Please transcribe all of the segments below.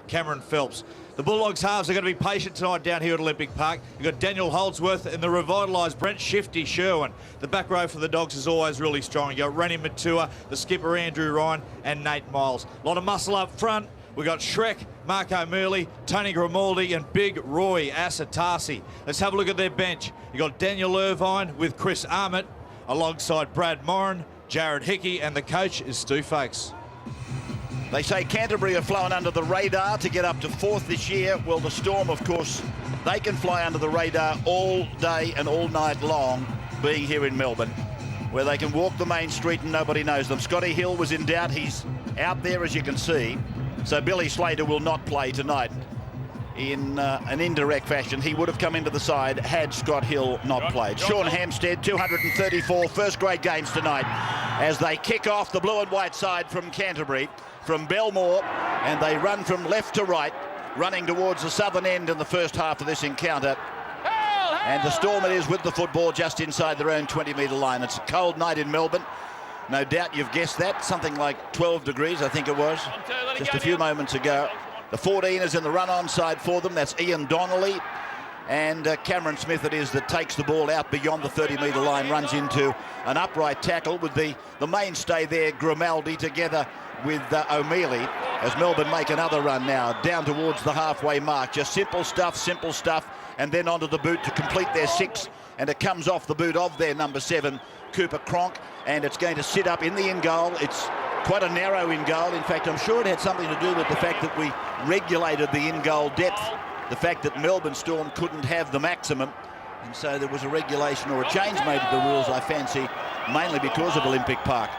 Cameron Phelps. The Bulldogs halves are going to be patient tonight down here at Olympic Park. You've got Daniel Holdsworth and the revitalised Brent Shifty Sherwin. The back row for the Dogs is always really strong. You've got Rennie Matua, the skipper Andrew Ryan and Nate Miles. A lot of muscle up front. We've got Shrek, Mark O'Mealy, Tony Grimaldi and Big Roy Asatasi. Let's have a look at their bench. You've got Daniel Irvine with Chris Armott alongside Brad Moran, Jared Hickey, and the coach is Stu Fakes. They say Canterbury have flown under the radar to get up to 4th this year. Well, the Storm, of course, they can fly under the radar all day and all night long, being here in Melbourne, where they can walk the main street and nobody knows them. Scotty Hill was in doubt. He's out there, as you can see. So Billy Slater will not play tonight in an indirect fashion. He would have come into the side had Scott Hill not played. Sean Hampstead, 234 first-grade games tonight as they kick off the blue and white side from Canterbury, from Belmore, and they run from left to right, running towards the southern end in the first half of this encounter. And the Storm it is with the football just inside their own 20-metre line. It's a cold night in Melbourne. No doubt you've guessed that. Something like 12 degrees, I think it was, just a few moments ago. The 14 is in the run-on side for them. That's Ian Donnelly. And Cameron Smith it is that takes the ball out beyond the 30-metre line, runs into an upright tackle with the mainstay there, Grimaldi, together with O'Mealy, as Melbourne make another run now down towards the halfway mark. Just simple stuff, and then onto the boot to complete their 6, and it comes off the boot of their number 7, Cooper Cronk, and it's going to sit up in the in-goal. It's quite a narrow in-goal. In fact, I'm sure it had something to do with the fact that we regulated the in-goal depth, the fact that Melbourne Storm couldn't have the maximum, and so there was a regulation or a change made to the rules, I fancy, mainly because of Olympic Park.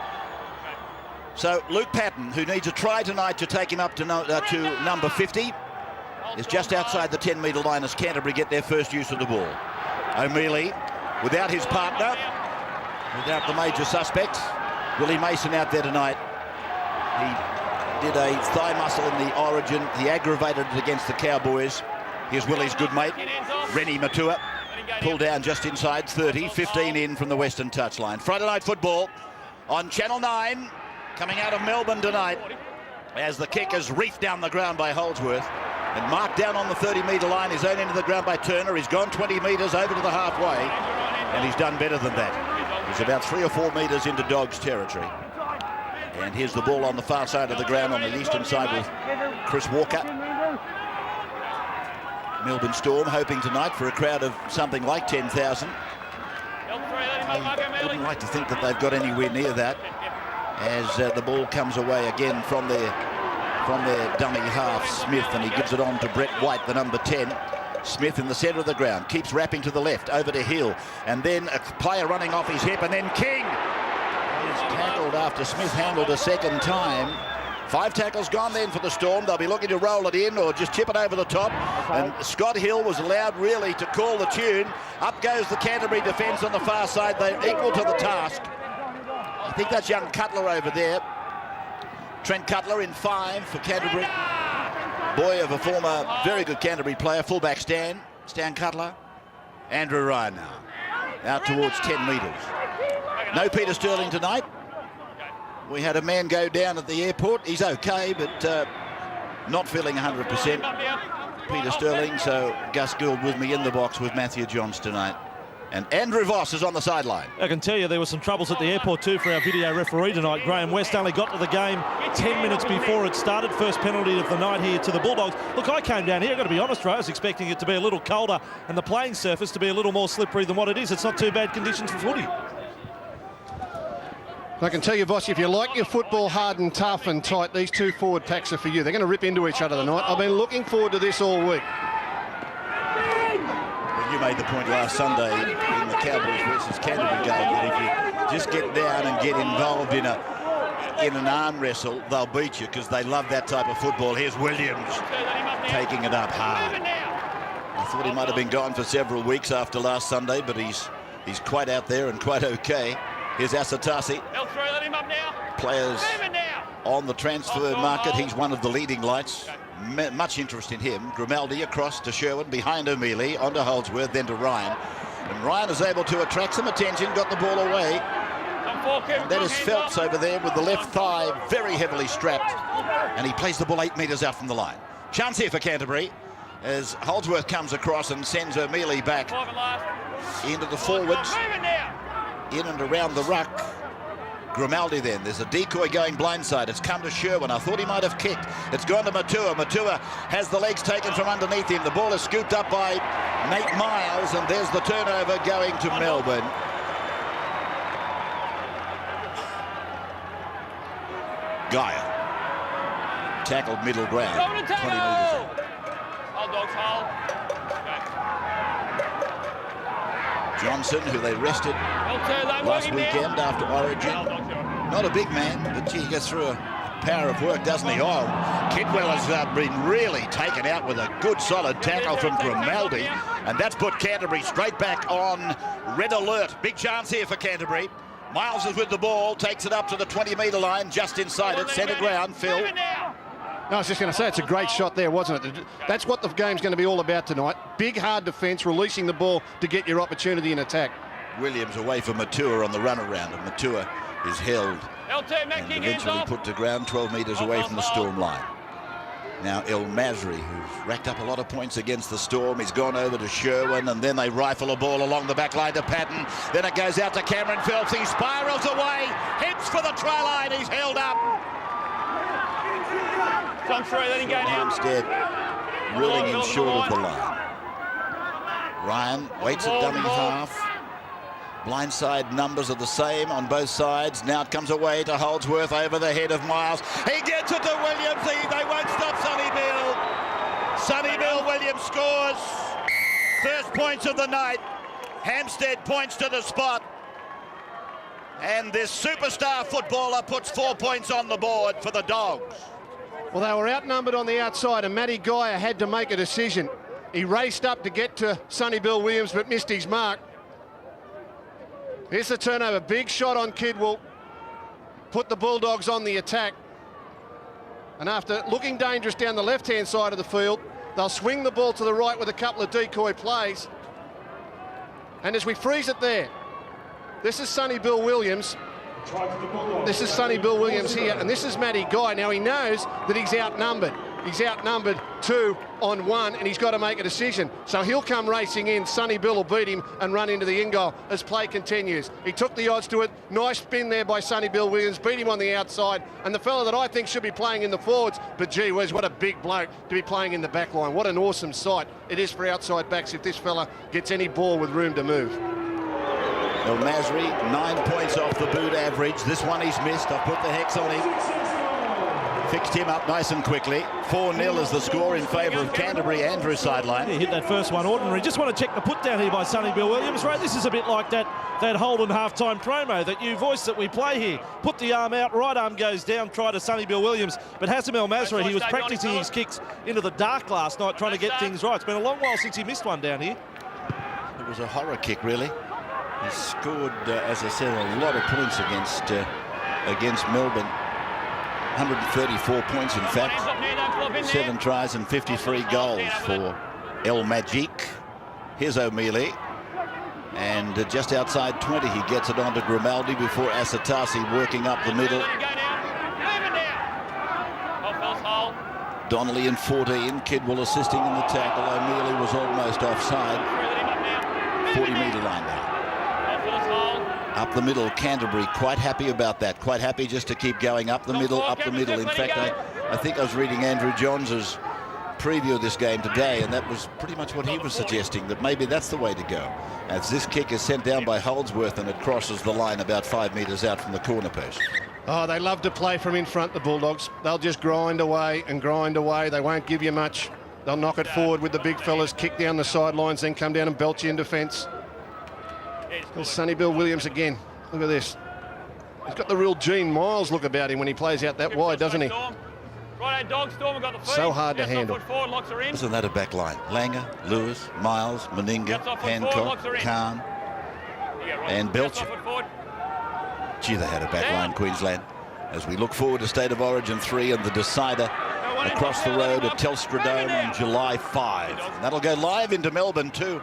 So Luke Patton, who needs a try tonight to take him up to number 50, is just outside the 10-metre line as Canterbury get their first use of the ball. O'Mealy, without his partner, without the major suspects, Willie Mason out there tonight. He did a thigh muscle in the Origin. He aggravated it against the Cowboys. Here's Willie's good mate, Rennie Matua, pulled down just inside 30, 15 in from the Western touchline. Friday night football on Channel 9. Coming out of Melbourne tonight as the kick is reefed down the ground by Holdsworth and marked down on the 30-metre line, his own end of the ground by Turner. He's gone 20 metres over to the halfway, and he's done better than that. He's about 3 or 4 metres into Dogs territory. And here's the ball on the far side of the ground on the eastern side with Chris Walker. Melbourne Storm hoping tonight for a crowd of something like 10,000. I wouldn't like to think that they've got anywhere near that, as the ball comes away again from their dummy half, Smith, and he gives it on to Brett White, the number 10. Smith in the centre of the ground, keeps wrapping to the left, over to Hill, and then a player running off his hip, and then King is tackled after Smith handled a second time. 5 tackles gone then for the Storm. They'll be looking to roll it in or just chip it over the top, and Scott Hill was allowed really to call the tune. Up goes the Canterbury defence on the far side. They're equal to the task. I think that's young Cutler over there. Trent Cutler in 5 for Canterbury. Boy of a former very good Canterbury player. Fullback Stan Cutler. Andrew Ryan now. Out towards 10 metres. No Peter Sterling tonight. We had a man go down at the airport. He's okay, but not feeling 100%. Peter Sterling, so Gus Gould with me in the box with Matthew Johns tonight. And Andrew Voss is on the sideline. I can tell you there were some troubles at the airport too for our video referee tonight. Graham West only got to the game 10 minutes before it started. First penalty of the night here to the Bulldogs. Look, I came down here, I've got to be honest, Ray, I was expecting it to be a little colder and the playing surface to be a little more slippery than what it is. It's not too bad conditions for footy. I can tell you, Voss, if you like your football hard and tough and tight, these 2 forward packs are for you. They're going to rip into each other tonight. I've been looking forward to this all week. You made the point last Sunday in the Cowboys versus Canterbury game that if you just get down and get involved in an arm wrestle, they'll beat you because they love that type of football. Here's Williams taking it up hard. I thought he might have been gone for several weeks after last Sunday, but he's quite out there and quite okay. Here's Asatasi. Players on the transfer market. He's one of the leading lights. Much interest in him. Grimaldi across to Sherwin, behind O'Mealy, onto Holdsworth, then to Ryan. And Ryan is able to attract some attention, got the ball away. And that is Phelps over there with the left thigh very heavily strapped. And he plays the ball 8 metres out from the line. Chance here for Canterbury as Holdsworth comes across and sends O'Mealy back into the forwards. In and around the ruck. Grimaldi then. There's a decoy going blindside. It's come to Sherwin. I thought he might have kicked. It's gone to Matua. Matua has the legs taken from underneath him. The ball is scooped up by Nate Miles, and there's the turnover going to Melbourne. Gaia. Tackled middle ground. 20 metres out. Johnson, who they rested last weekend after Origin. Not a big man, but gee, he gets through a power of work, doesn't he? Oh, Kidwell has been really taken out with a good solid tackle from Grimaldi, and that's put Canterbury straight back on red alert. Big chance here for Canterbury. Miles is with the ball, takes it up to the 20-metre line, just inside it, centre ground, Phil. No, I was just going to say, it's a great shot there, wasn't it? That's what the game's going to be all about tonight. Big, hard defence, releasing the ball to get your opportunity in attack. Williams away from Matua on the run around, and Matua is held and eventually put to ground 12 metres away from the Storm line. Now El Masri, who's racked up a lot of points against the Storm, he's gone over to Sherwin, and then they rifle a ball along the back line to Patton. Then it goes out to Cameron Phelps. He spirals away, heads for the try line. He's held up. Armstead reeling in short of the line. Ryan waits at dummy half. Blindside numbers are the same on both sides. Now it comes away to Holdsworth over the head of Miles. He gets it to Williams. They won't stop Sonny Bill. Sonny Bill Williams scores. First points of the night. Hampstead points to the spot. And this superstar footballer puts 4 points on the board for the Dogs. Well, they were outnumbered on the outside, and Matty Gaia had to make a decision. He raced up to get to Sonny Bill Williams, but missed his mark. Here's the turnover. Big shot on Kidwell. Put the Bulldogs on the attack. And after looking dangerous down the left-hand side of the field, they'll swing the ball to the right with a couple of decoy plays. And as we freeze it there, this is Sonny Bill Williams. This is Sonny Bill Williams here, and this is Matty Guy. Now he knows that he's outnumbered. He's outnumbered 2 on 1, and he's got to make a decision. So he'll come racing in. Sonny Bill will beat him and run into the in goal as play continues. He took the odds to it. Nice spin there by Sonny Bill Williams. Beat him on the outside. And the fella that I think should be playing in the forwards, but gee whiz, what a big bloke to be playing in the back line. What an awesome sight it is for outside backs if this fella gets any ball with room to move. El Masri, 9 points off the boot average. This one he's missed. I've put the hex on him. Fixed him up nice and quickly. 4-0 is the score in favour of Canterbury. Andrew sideline. He hit that first one ordinary. Just want to check the put down here by Sonny Bill Williams. Right, this is a bit like that Holden halftime promo that you voiced that we play here. Put the arm out, right arm goes down, try to Sonny Bill Williams. But Hassan El Masri, he was practising his kicks into the dark last night, trying to get things right. It's been a long while since he missed one down here. It was a horror kick, really. He scored, as I said, a lot of points against Melbourne. 134 points, in fact. 7 tries and 53 goals for El Magic. Here's O'Mealy. And just outside 20, he gets it onto Grimaldi before Asatasi working up the middle. Donnelly in 14. Kidwell assisting in the tackle. O'Mealy was almost offside. 40-metre line now. Up the middle, Canterbury quite happy about that. Quite happy just to keep going up the middle, up the middle. In fact, I think I was reading Andrew Johns' preview of this game today, and that was pretty much what he was suggesting, that maybe that's the way to go. As this kick is sent down by Holdsworth and it crosses the line about 5 metres out from the corner post. Oh, they love to play from in front, the Bulldogs. They'll just grind away and grind away. They won't give you much. They'll knock it forward with the big fellas, kick down the sidelines, then come down and belch you in defence. There's Sonny Bill Williams again. Look at this. He's got the real Gene Miles look about him when he plays out that wide, doesn't he? So hard to handle. Isn't that a back line? Langer, Lewis, Miles, Meninga, Hancock, Khan, and Belcher. Gee, they had a back line, Queensland. As we look forward to State of Origin 3 and the decider across the road at Telstra Dome on July 5. And that'll go live into Melbourne too.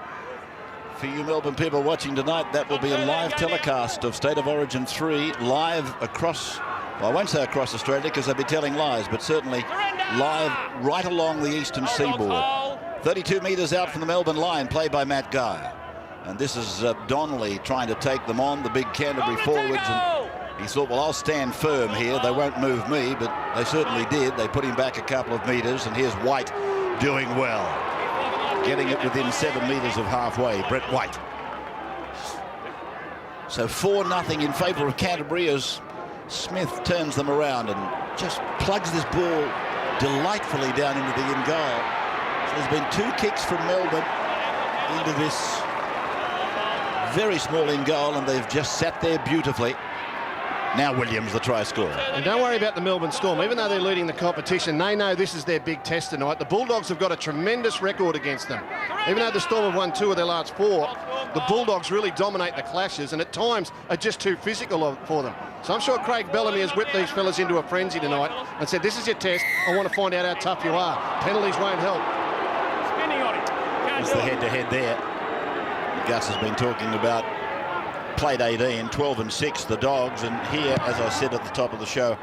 for you Melbourne people watching tonight, that will be a live telecast of State of Origin 3 live across, well, I won't say across Australia because I'd be telling lies, but certainly live right along the eastern seaboard. 32 metres out from the Melbourne line, played by Matt Guy. And this is Donnelly trying to take them on, the big Canterbury forwards. And he thought, well, I'll stand firm here. They won't move me, but they certainly did. They put him back a couple of metres, and here's White doing well. Getting it within 7 metres of halfway, Brett White. So 4-0 in favour of Canterbury as Smith turns them around and just plugs this ball delightfully down into the in goal. So there's been 2 kicks from Melbourne into this very small in goal, and they've just sat there beautifully. Now Williams, the try scorer. And don't worry about the Melbourne Storm. Even though they're leading the competition, they know this is their big test tonight. The Bulldogs have got a tremendous record against them. Even though the Storm have won 2 of their last 4, the Bulldogs really dominate the clashes and at times are just too physical for them. So I'm sure Craig Bellamy has whipped these fellas into a frenzy tonight and said, this is your test. I want to find out how tough you are. Penalties won't help. It's the head-to-head there. Gus has been talking about played 18, 12 and 6, the Dogs, and here, as I said at the top of the show,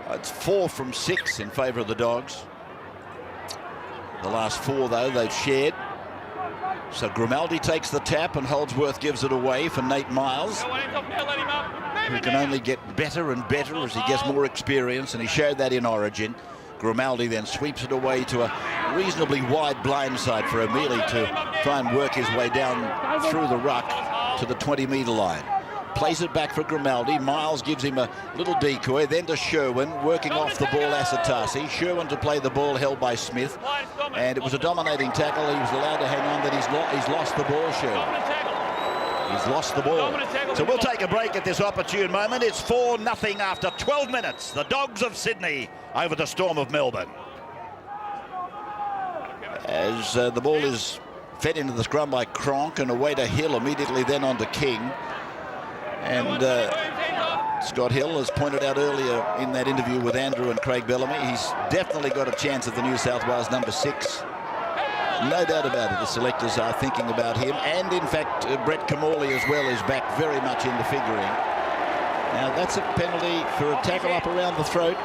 it's 4 from 6 in favour of the Dogs. The last 4, though, they've shared. So Grimaldi takes the tap and Holdsworth gives it away for Nate Miles, who can only get better and better as he gets more experience, and he showed that in Origin. Grimaldi then sweeps it away to a reasonably wide blindside for O'Mealy to try and work his way down through the ruck to the 20-metre line. Plays it back for Grimaldi. Miles gives him a little decoy, then to Sherwin, working off the ball Asatasi. Sherwin to play the ball held by Smith, and it was a dominating tackle. He was allowed to hang on, then he's lost the ball, Sherwin. He's lost the ball. So we'll take a break at this opportune moment. It's 4-0 after 12 minutes. The Dogs of Sydney over the Storm of Melbourne. As the ball is fed into the scrum by Cronk and away to Hill, immediately then on to King. And Scott Hill has pointed out earlier in that interview with Andrew and Craig Bellamy, he's definitely got a chance at the New South Wales number 6. No doubt about it, the selectors are thinking about him. And in fact, Brett Kamali as well is back very much in the figuring. Now that's a penalty for a tackle up around the throat.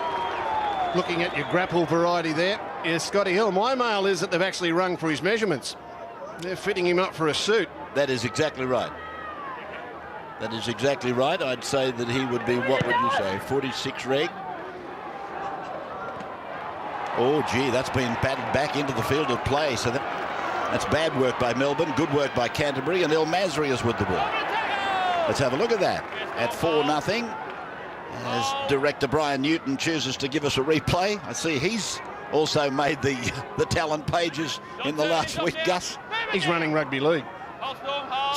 Looking at your grapple variety there is Scotty Hill. My mail is that they've actually rung for his measurements. They're fitting him up for a suit. That is exactly right. That is exactly right. I'd say that he would be, what would you say, 46 reg? Oh, gee, that's been batted back into the field of play. So that's bad work by Melbourne, good work by Canterbury, and El Masri is with the ball. Let's have a look at that. At 4-0, as director Brian Newton chooses to give us a replay. I see he's also made the talent pages in the last week, Gus. He's running rugby league.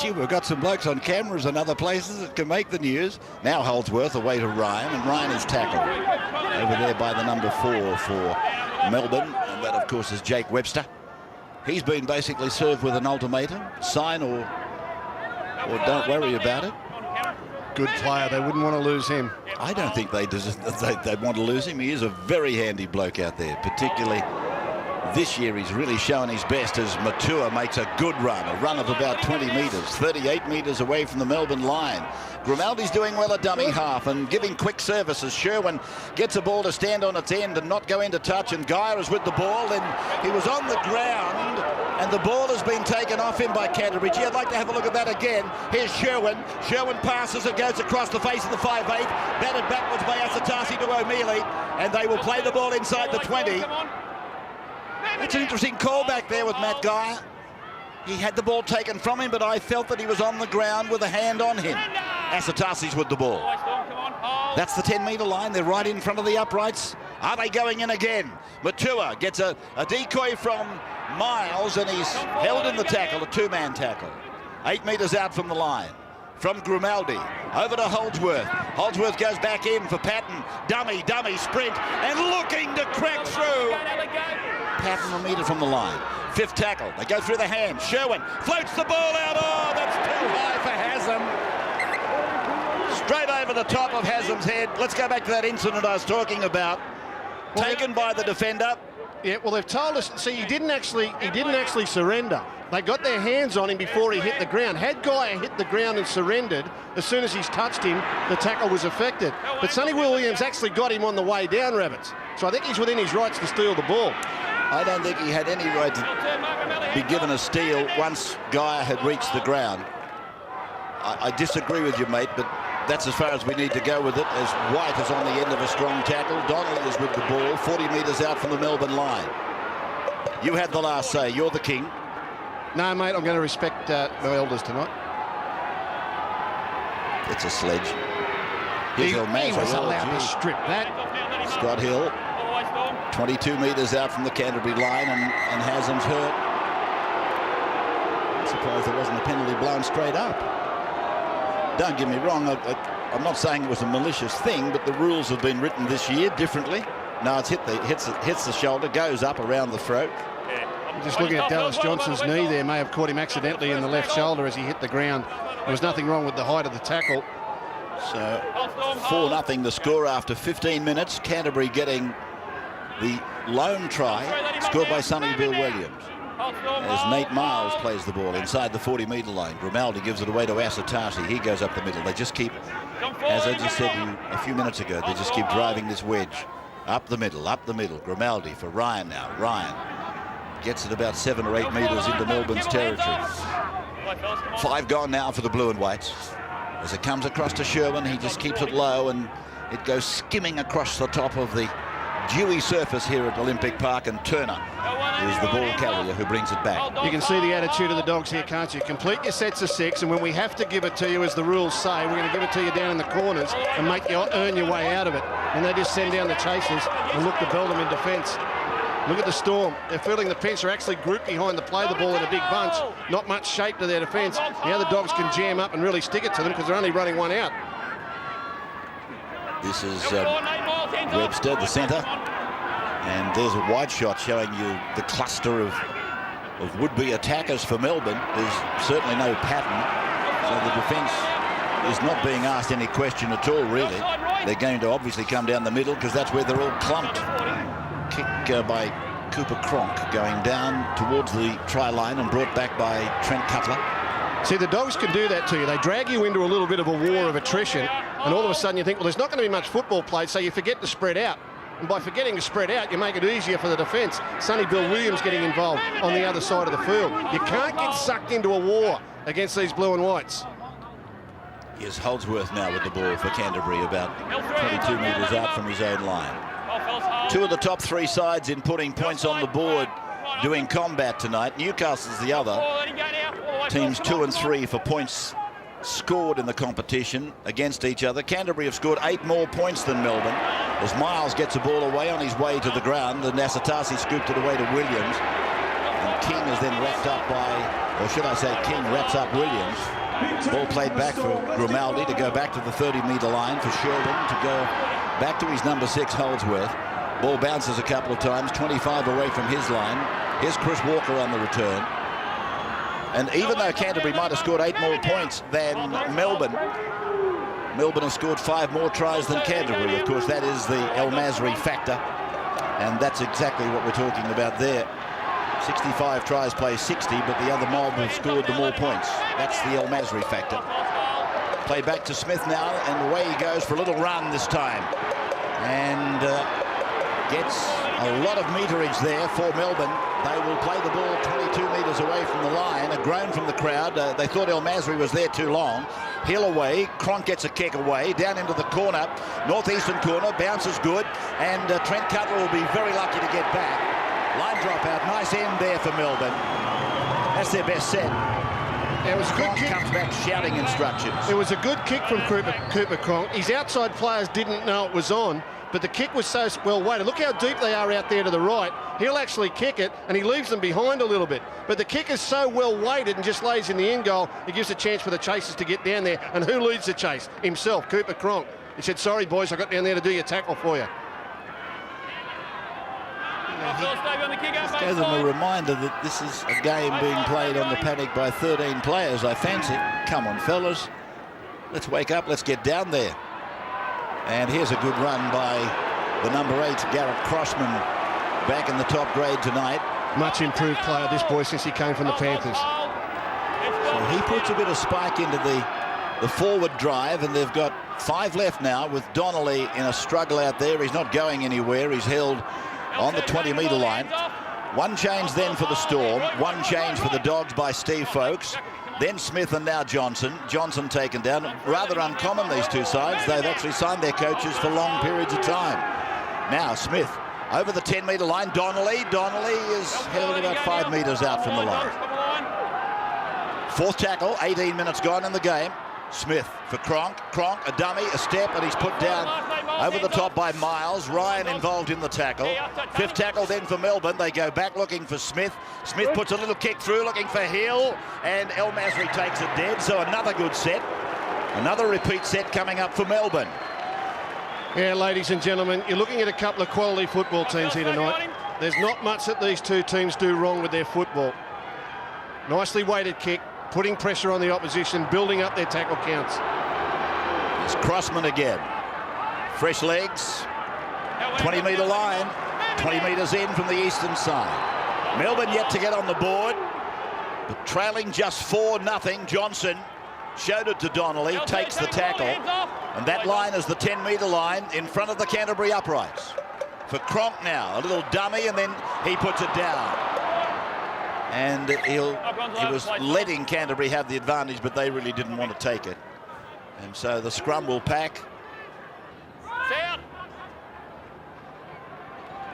Gee, we've got some blokes on cameras and other places that can make the news. Now Holdsworth away to Ryan, and Ryan is tackled over there by the number 4 for Melbourne, and that of course is Jake Webster. He's been basically served with an ultimatum: sign or don't worry about it. Good player, they wouldn't want to lose him. I don't think they want to lose him. He is a very handy bloke out there, particularly this year. He's really shown his best as Matua makes a good run, a run of about 20 metres, 38 metres away from the Melbourne line. Grimaldi's doing well at dummy half and giving quick services. Sherwin gets a ball to stand on its end and not go into touch, and Geyer is with the ball, and he was on the ground and the ball has been taken off him by Canterbury. Gee, I'd like to have a look at that again. Here's Sherwin. Sherwin passes, it goes across the face of the 5'8", batted backwards by Asatasi to O'Mealy, and they will play the ball inside the 20. That's an interesting call back there with Matt Guy. He had the ball taken from him, but I felt that he was on the ground with a hand on him. Asatasi's with the ball. That's the 10-metre line. They're right in front of the uprights. Are they going in again? Matua gets a decoy from Miles, and he's held in the tackle, a 2-man tackle. 8 metres out from the line. From Grimaldi, over to Holdsworth. Holdsworth goes back in for Patton. Dummy, sprint, and looking to crack through. Patton a metre from the line. 5th tackle. They go through the hand. Sherwin floats the ball out. Oh, that's too high for Haslam. Straight over the top of Haslam's head. Let's go back to that incident I was talking about. Taken by the defender Yeah, well, they've told us. See, he didn't actually surrender. They got their hands on him before he hit the ground. Had Guy hit the ground and surrendered, as soon as he's touched him, the tackle was affected. But Sonny Williams actually got him on the way down, Rabbits. So I think he's within his rights to steal the ball. I don't think he had any right to be given a steal once Guy had reached the ground. I disagree with you, mate, but that's as far as we need to go with it, as White is on the end of a strong tackle. Donnelly is with the ball, 40 metres out from the Melbourne line. You had the last say. You're the king. No, mate, I'm going to respect my elders tonight. It's a sledge. He was allowed to strip that. Scott Hill, 22 metres out from the Canterbury line, and Haslam's hurt. I'm surprised there wasn't a penalty blown straight up. Don't get me wrong, I'm not saying it was a malicious thing, but the rules have been written this year differently. No, it's hits the shoulder, goes up around the throat. Just looking at Dallas Johnson's knee there, may have caught him accidentally in the left shoulder as he hit the ground. There was nothing wrong with the height of the tackle. So 4-0 the score after 15 minutes. Canterbury getting the lone try, scored by Sonny Bill Williams. As Nate Miles plays the ball inside the 40-metre line. Grimaldi gives it away to Asatasi. He goes up the middle. They just keep, as I just said to you a few minutes ago, they just keep driving this wedge. Up the middle, up the middle. Grimaldi for Ryan now. Ryan gets it about 7 or 8 metres into Melbourne's territory. 5 gone now for the blue and whites. As it comes across to Sherwin, he just keeps it low and it goes skimming across the top of the dewy surface here at Olympic Park, and Turner is the ball carrier who brings it back. You can see the attitude of the Dogs here, can't you? Complete your sets of 6, and when we have to give it to you, as the rules say, we're going to give it to you down in the corners and make you earn your way out of it. And they just send down the chasers and look to build them in defence. Look at the Storm. They're feeling the pinch. Are actually grouped behind the play the ball in a big bunch. Not much shape to their defence. Now the Dogs can jam up and really stick it to them because they're only running one out. This is Webster, the centre, and there's a wide shot showing you the cluster of would-be attackers for Melbourne. There's certainly no pattern, so the defence is not being asked any question at all, really. They're going to obviously come down the middle because that's where they're all clumped. Kick by Cooper Cronk going down towards the try line and brought back by Trent Cutler. See, the Dogs can do that to you. They drag you into a little bit of a war of attrition, and all of a sudden you think, well, there's not going to be much football played, so you forget to spread out. And by forgetting to spread out, you make it easier for the defence. Sonny Bill Williams getting involved on the other side of the field. You can't get sucked into a war against these blue and whites. Here's Holdsworth now with the ball for Canterbury, about 22 metres out from his own line. 2 of the top 3 sides in putting points on the board doing combat tonight. Newcastle's the other. Teams 2 and 3 for points scored in the competition against each other. Canterbury have scored 8 more points than Melbourne. As Miles gets the ball away on his way to the ground, and Asatasi scooped it away to Williams. And King is then wrapped up by, or should I say King wraps up Williams. Ball played back for Grimaldi to go back to the 30-metre line, for Sherwin to go back to his number 6, Holdsworth. Ball bounces a couple of times, 25 away from his line. Here's Chris Walker on the return. And even though Canterbury might have scored 8 more points than Melbourne has scored 5 more tries than Canterbury. Of course, that is the El Masri factor. And that's exactly what we're talking about there. 65 tries play 60, but the other mob have scored the more points. That's the El Masri factor. Play back to Smith now, and away he goes for a little run this time. And gets a lot of meterage there for Melbourne. They will play the ball 22 metres away from the line. A groan from the crowd. They thought El Masri was there too long. Hill away. Cronk gets a kick away. Down into the corner. Northeastern corner. Bounces good. And Trent Cutler will be very lucky to get back. Line drop out. Nice end there for Melbourne. That's their best set. It was a good kick. Comes back shouting instructions. It was a good kick from Cooper Cronk. His outside players didn't know it was on, but the kick was so well weighted. Look how deep they are out there to the right. He'll actually kick it, and he leaves them behind a little bit. But the kick is so well weighted and just lays in the end goal, it gives a chance for the chasers to get down there. And who leads the chase? Himself, Cooper Cronk. He said, sorry, boys, I got down there to do your tackle for you. Just gave them a reminder that this is a game being played on the paddock by 13 players, I fancy. Come on, fellas. Let's wake up. Let's get down there. And here's a good run by the number 8, Garrett Crossman, back in the top grade tonight. Much improved player, this boy, since he came from the Panthers. So he puts a bit of spike into the forward drive, and they've got 5 left now with Donnelly in a struggle out there. He's not going anywhere. He's held on the 20-metre line. 1 change then for the Storm. 1 change for the Dogs by Steve Folkes. Then Smith and now Johnson. Johnson taken down. Rather uncommon, these two sides. They've actually signed their coaches for long periods of time. Now Smith over the 10-metre line. Donnelly is held about 5 metres out from the line. 4th tackle, 18 minutes gone in the game. Smith for Cronk, a dummy, a step, and he's put down over the top by Miles. Ryan involved in the tackle. 5th tackle then for Melbourne. They go back looking for Smith. Smith puts a little kick through looking for Hill, and El Masri takes it dead. So another good set. Another repeat set coming up for Melbourne. Yeah, ladies and gentlemen, you're looking at a couple of quality football teams here tonight. There's not much that these two teams do wrong with their football. Nicely weighted kick, putting pressure on the opposition, building up their tackle counts. It's Crossman again. Fresh legs. 20-metre line. 20 metres in from the eastern side. Melbourne yet to get on the board, but trailing just 4-0. Johnson showed it to Donnelly, takes the tackle, and that line is the 10-metre line in front of the Canterbury uprights. For Cronk now, a little dummy, and then he puts it down. And he was letting Canterbury have the advantage, but they really didn't want to take it. And so the scrum will pack.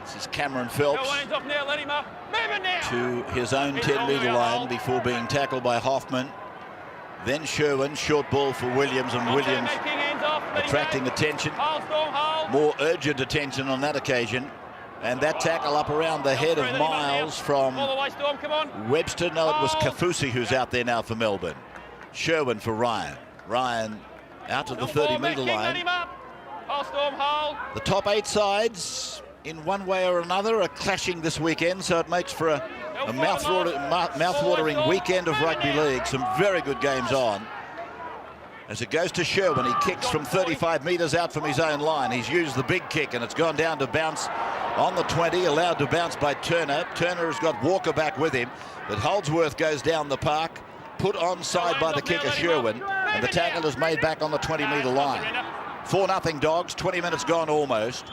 This is Cameron Phelps to his own 10-metre line before being tackled by Hoffman. Then Sherwin, short ball for Williams, and Williams attracting attention. More urgent attention on that occasion. And that tackle up around the head of Miles from Webster. No, it was Kafusi who's out there now for Melbourne. Sherwin for Ryan. Ryan out to the 30-metre line. The top 8 sides, in one way or another, are clashing this weekend, so it makes for a mouth-watering weekend of rugby league. Some very good games on. As it goes to Sherwin, he kicks from 35 metres out from his own line. He's used the big kick, and it's gone down to bounce on the 20, allowed to bounce by Turner. Turner has got Walker back with him, but Holdsworth goes down the park, put onside by the kicker Sherwin, and the tackle is made back on the 20-metre line. 4-0 Dogs, 20 minutes gone almost.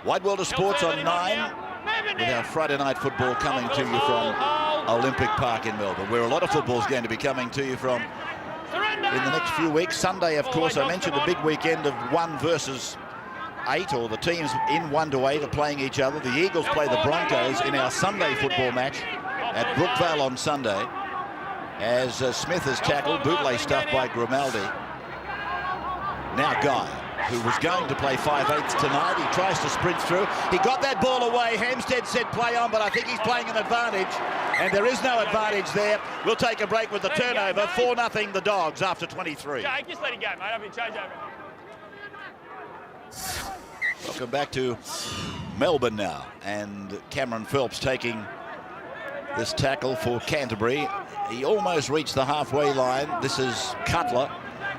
Wide World of Sports on 9, with our Friday night football coming to you from Olympic Park in Melbourne, where a lot of football is going to be coming to you from in the next few weeks. Sunday, of course, I mentioned a big weekend of 1 versus 8, or the teams in 1 to 8 are playing each other. The Eagles play the Broncos in our Sunday football match at Brookvale on Sunday, as Smith is tackled, bootleg stuff by Grimaldi. Now Guy, who was going to play 5/8 tonight, he tries to sprint through. He got that ball away. Hampstead said play on, but I think he's playing an advantage, and there is no advantage there. We'll take a break with the turnover. 4-0 the Dogs after 23. Jake, just let it go, mate. I've been changed over. Welcome back to Melbourne now, and Cameron Phelps taking this tackle for Canterbury. He almost reached the halfway line. This is Cutler,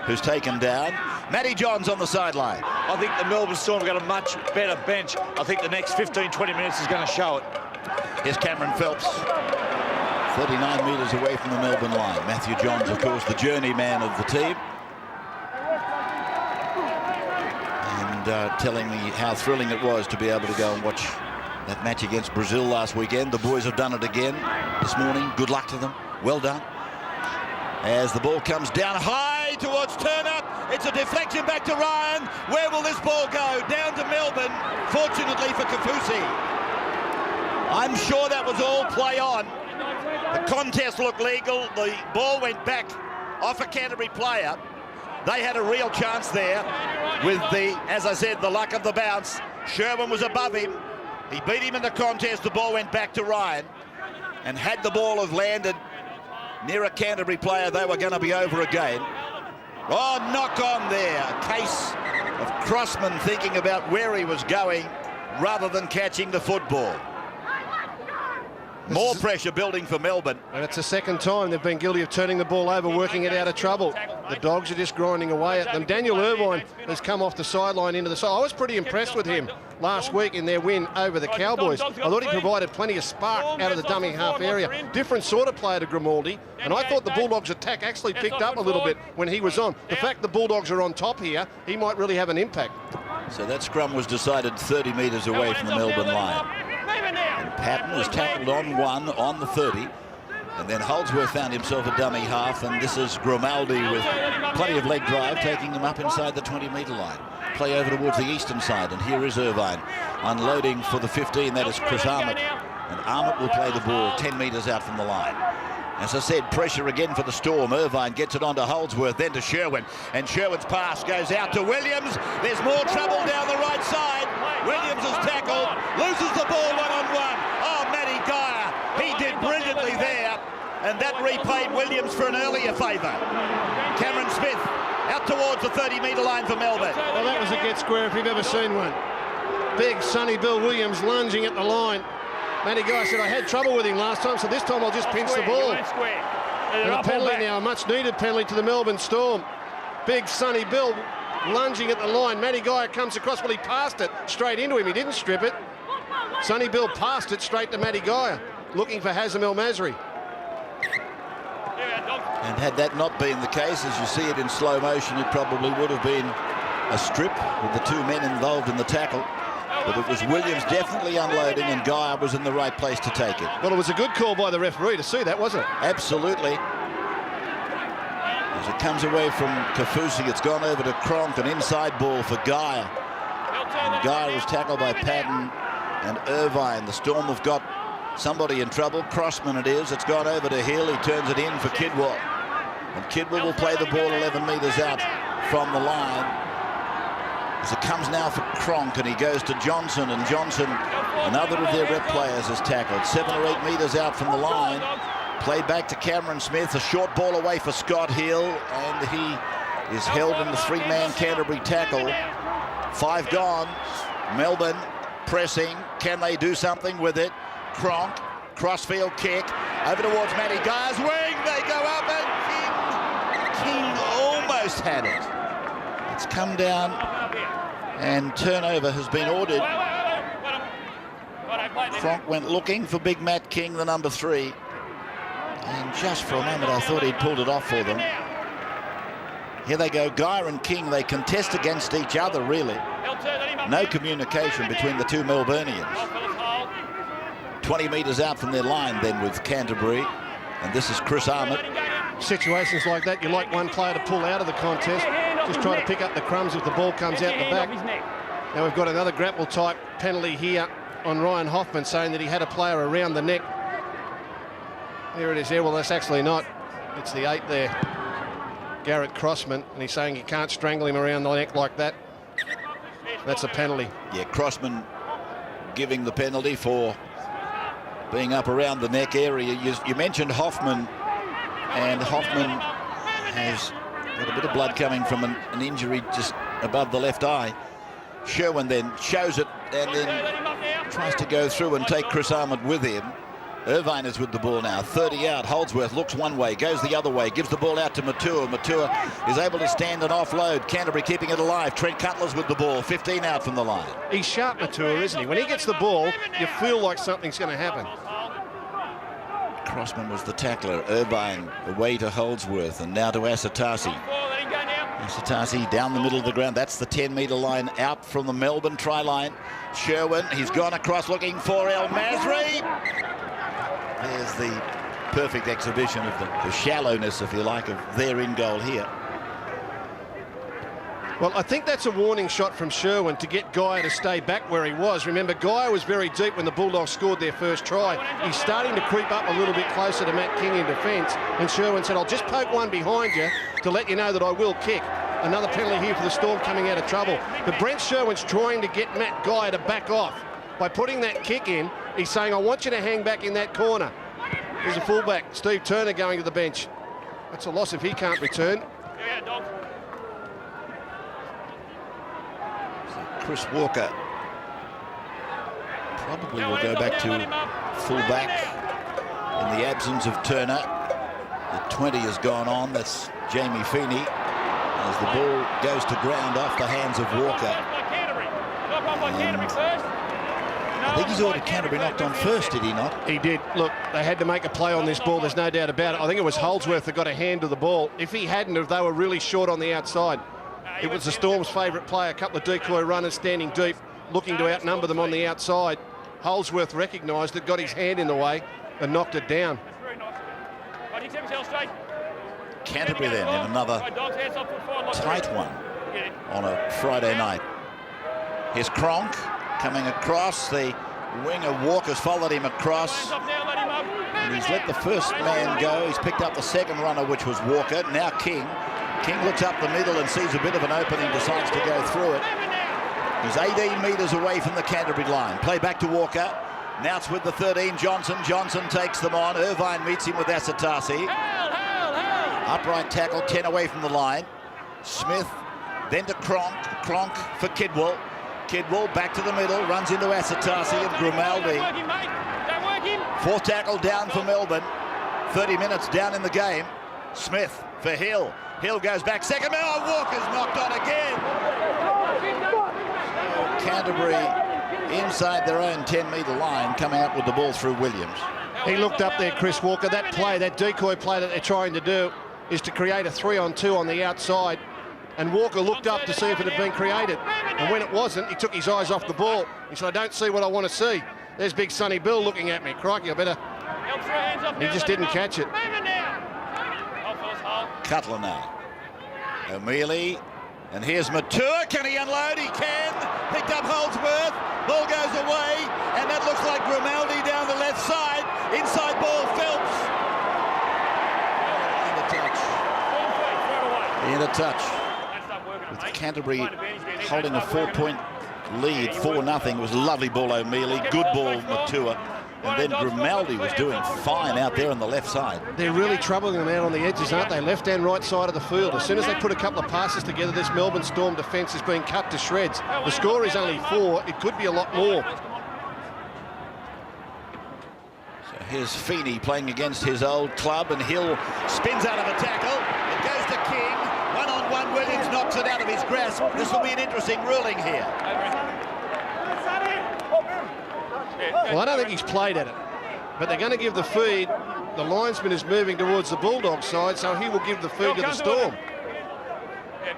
who's taken down. Matty Johns on the sideline. I think the Melbourne Storm have got a much better bench. I think the next 15-20 minutes is going to show it. Here's Cameron Phelps, 39 metres away from the Melbourne line. Matthew Johns, of course, the journeyman of the team. And telling me how thrilling it was to be able to go and watch that match against Brazil last weekend. The boys have done it again this morning. Good luck to them. Well done. As the ball comes down high towards Turner, it's a deflection back to Ryan. Where will this ball go? Down to Melbourne, fortunately for Kafusi. I'm sure that was all play on. The contest looked legal. The ball went back off a Canterbury player. They had a real chance there with the, as I said, the luck of the bounce. Sherwin was above him. He beat him in the contest. The ball went back to Ryan. And had the ball have landed near a Canterbury player, they were going to be over again. Oh, knock on there. A case of Crossman thinking about where he was going rather than catching the football. More pressure building for Melbourne. And it's the second time they've been guilty of turning the ball over, working it out of trouble. The Dogs are just grinding away at them. Daniel Irvine has come off the sideline into the side. I was pretty impressed with him last week in their win over the Cowboys. I thought he provided plenty of spark out of the dummy half area. Different sort of player to Grimaldi. And I thought the Bulldogs' attack actually picked up a little bit when he was on. The fact the Bulldogs are on top here, he might really have an impact. So that scrum was decided 30 metres away from the Melbourne line. And Patton was tackled on one on the 30. And then Holdsworth found himself a dummy half, and this is Grimaldi with plenty of leg drive, taking him up inside the 20-metre line. Play over towards the eastern side, and here is Irvine unloading for the 15. That is Chris Armott, and Armott will play the ball 10 metres out from the line. As I said, pressure again for the Storm. Irvine gets it onto Holdsworth, then to Sherwin, and Sherwin's pass goes out to Williams. There's more trouble down the right side. Williams is tackled, loses the ball one-on-one. Oh, Matty Geyer, he did brilliantly there, and that repaid Williams for an earlier favour. Cameron Smith out towards the 30-metre line for Melbourne. Well, that was a get square if you've ever seen one. Big Sonny Bill Williams lunging at the line. Matty Geyer said, I had trouble with him last time, so this time I'll just pinch the ball. And a penalty now, a much-needed penalty to the Melbourne Storm. Big Sonny Bill lunging at the line. Matty Geyer comes across, well, he passed it straight into him. He didn't strip it. Sonny Bill passed it straight to Matty Geyer, looking for Hazem El Masri. And had that not been the case, as you see it in slow motion, it probably would have been a strip with the two men involved in the tackle. But it was Williams definitely unloading, and Geyer was in the right place to take it. Well, it was a good call by the referee to see that, wasn't it? Absolutely. As it comes away from Kafusi, it's gone over to Cronk, an inside ball for Geyer. And Geyer was tackled by Patton and Irvine. The Storm have got somebody in trouble. Crossman it is. It's gone over to Hill. He turns it in for Kidwell. And Kidwell will play the ball 11 metres out from the line. As it comes now for Cronk, and he goes to Johnson, and Johnson, another of their rep players, is tackled 7 or 8 metres out from the line. Played back to Cameron Smith, a short ball away for Scott Hill, and he is held in the 3-man Canterbury tackle. 5 gone. Melbourne pressing. Can they do something with it? Cronk, crossfield kick, over towards Matty Geyer's wing. They go up, and King almost had it. It's come down, and turnover has been ordered. Cronk went looking for Big Matt King, the number 3. And just for a moment, I thought he'd pulled it off for them. Here they go, Geyer and King. They contest against each other, really. No communication between the two Melburnians. 20 metres out from their line then with Canterbury. And this is Chris Armott. Situations like that, you like one player to pull out of the contest. Just try to pick up the crumbs if the ball comes out the back. Now we've got another grapple type penalty here on Ryan Hoffman, saying that he had a player around the neck. There it is there. Well, that's actually not. It's the 8 there, Garrett Crossman, and he's saying you can't strangle him around the neck like that. That's a penalty. Yeah, Crossman giving the penalty for being up around the neck area. You mentioned Hoffman, and Hoffman has got a bit of blood coming from an injury just above the left eye. Sherwin then shows it and then tries to go through and take Chris Armott with him. Irvine is with the ball now, 30 out. Holdsworth looks one way, goes the other way, gives the ball out to Matua. Matua is able to stand and offload. Canterbury keeping it alive. Trent Cutler's with the ball, 15 out from the line. He's sharp, Matua, isn't he? When he gets the ball, you feel like something's going to happen. Crossman was the tackler. Irvine away to Holdsworth, and now to Asatasi. Asatasi down the middle of the ground. That's the 10-metre line out from the Melbourne try line. Sherwin, he's gone across looking for El Masri. There's the perfect exhibition of the shallowness, if you like, of their in goal here. Well, I think that's a warning shot from Sherwin to get Geyer to stay back where he was. Remember, Geyer was very deep when the Bulldogs scored their first try. He's starting to creep up a little bit closer to Matt King in defence, and Sherwin said, I'll just poke one behind you to let you know that I will kick. Another penalty here for the Storm coming out of trouble. But Brent Sherwin's trying to get Matt Geyer to back off. By putting that kick in, he's saying, I want you to hang back in that corner. There's a fullback, Steve Turner, going to the bench. That's a loss if he can't return. Chris Walker probably will go back to full back. in the absence of Turner. The 20 has gone on. That's Jamie Feeney as the ball goes to ground off the hands of Walker. I think he's ordered Canterbury knocked on first, did he not? He did. Look, they had to make a play on this ball. There's no doubt about it. I think it was Holdsworth that got a hand to the ball. If he hadn't, if they were really short on the outside, it was the Storm's favourite player. A couple of decoy runners standing deep, looking to outnumber them on the outside. Holdsworth recognised it, got his hand in the way and knocked it down. Canterbury then in another tight one on a Friday night. Here's Cronk coming across. The winger Walker's followed him across. And he's let the first man go. He's picked up the second runner, which was Walker. Now King. King looks up the middle and sees a bit of an opening, decides to go through it. He's 18 metres away from the Canterbury line. Play back to Walker. Now it's with the 13, Johnson. Johnson takes them on. Irvine meets him with Asatasi. Upright tackle, 10 away from the line. Smith, then to Cronk. Cronk for Kidwell. Kidwell back to the middle, runs into Asatasi and Grimaldi. Fourth tackle down for Melbourne. 30 minutes down in the game. Smith for Hill. Hill goes back second. Oh, Walker's knocked on again. Canterbury inside their own 10-metre line, coming up with the ball through Williams. He looked up there, Chris Walker. That play, that decoy play that they're trying to do is to create a 3-on-2 on the outside. And Walker looked up to see if it had been created. And when it wasn't, he took his eyes off the ball. He said, I don't see what I want to see. There's big Sonny Bill looking at me. Crikey, I better... He just didn't catch it. Cutler now. O'Mealy. And here's Matua. Can he unload? He can. Picked up Holdsworth. Ball goes away. And that looks like Grimaldi down the left side. Inside ball, Phelps. In a touch. With Canterbury holding a 4-point lead, 4-0. Was a lovely ball, O'Mealy. Good ball, Matua. And then Grimaldi was doing fine out there on the left side. They're really troubling them out on the edges, aren't they? Left and right side of the field. As soon as they put a couple of passes together, this Melbourne Storm defence is being cut to shreds. The score is only 4. It could be a lot more. So here's Feeney playing against his old club, and Hill spins out of a tackle. It goes to King. One-on-one, Williams knocks it out of his grasp. This will be an interesting ruling here. Well, I don't think he's played at it, but they're going to give the feed. The linesman is moving towards the Bulldogs side, so he will give the feed to the Storm.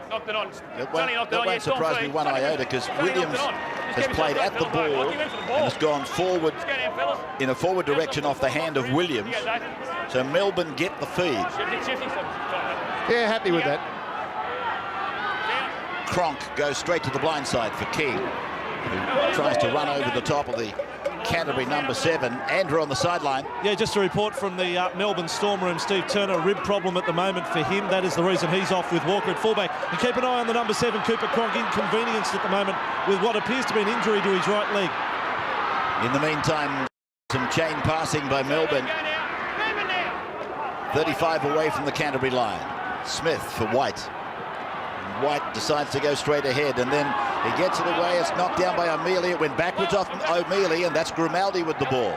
That won't surprise me one iota, because Williams has played at the ball and has gone forward in a forward direction off the hand of Williams. So Melbourne get the feed. Yeah, happy with that. Cronk goes straight to the blind side for King, who tries to run over the top of the Canterbury number 7. Andrew on the sideline. Yeah, just a report from the Melbourne Storm room. Steve Turner, rib problem at the moment for him. That is the reason he's off with Walker at fullback. And keep an eye on the number 7, Cooper Cronk, inconvenienced at the moment with what appears to be an injury to his right leg. In the meantime, some chain passing by Melbourne. 35 away from the Canterbury line. Smith for White. White decides to go straight ahead, and then he gets it away. It's knocked down by O'Mealy. It went backwards off O'Mealy, and that's Grimaldi with the ball.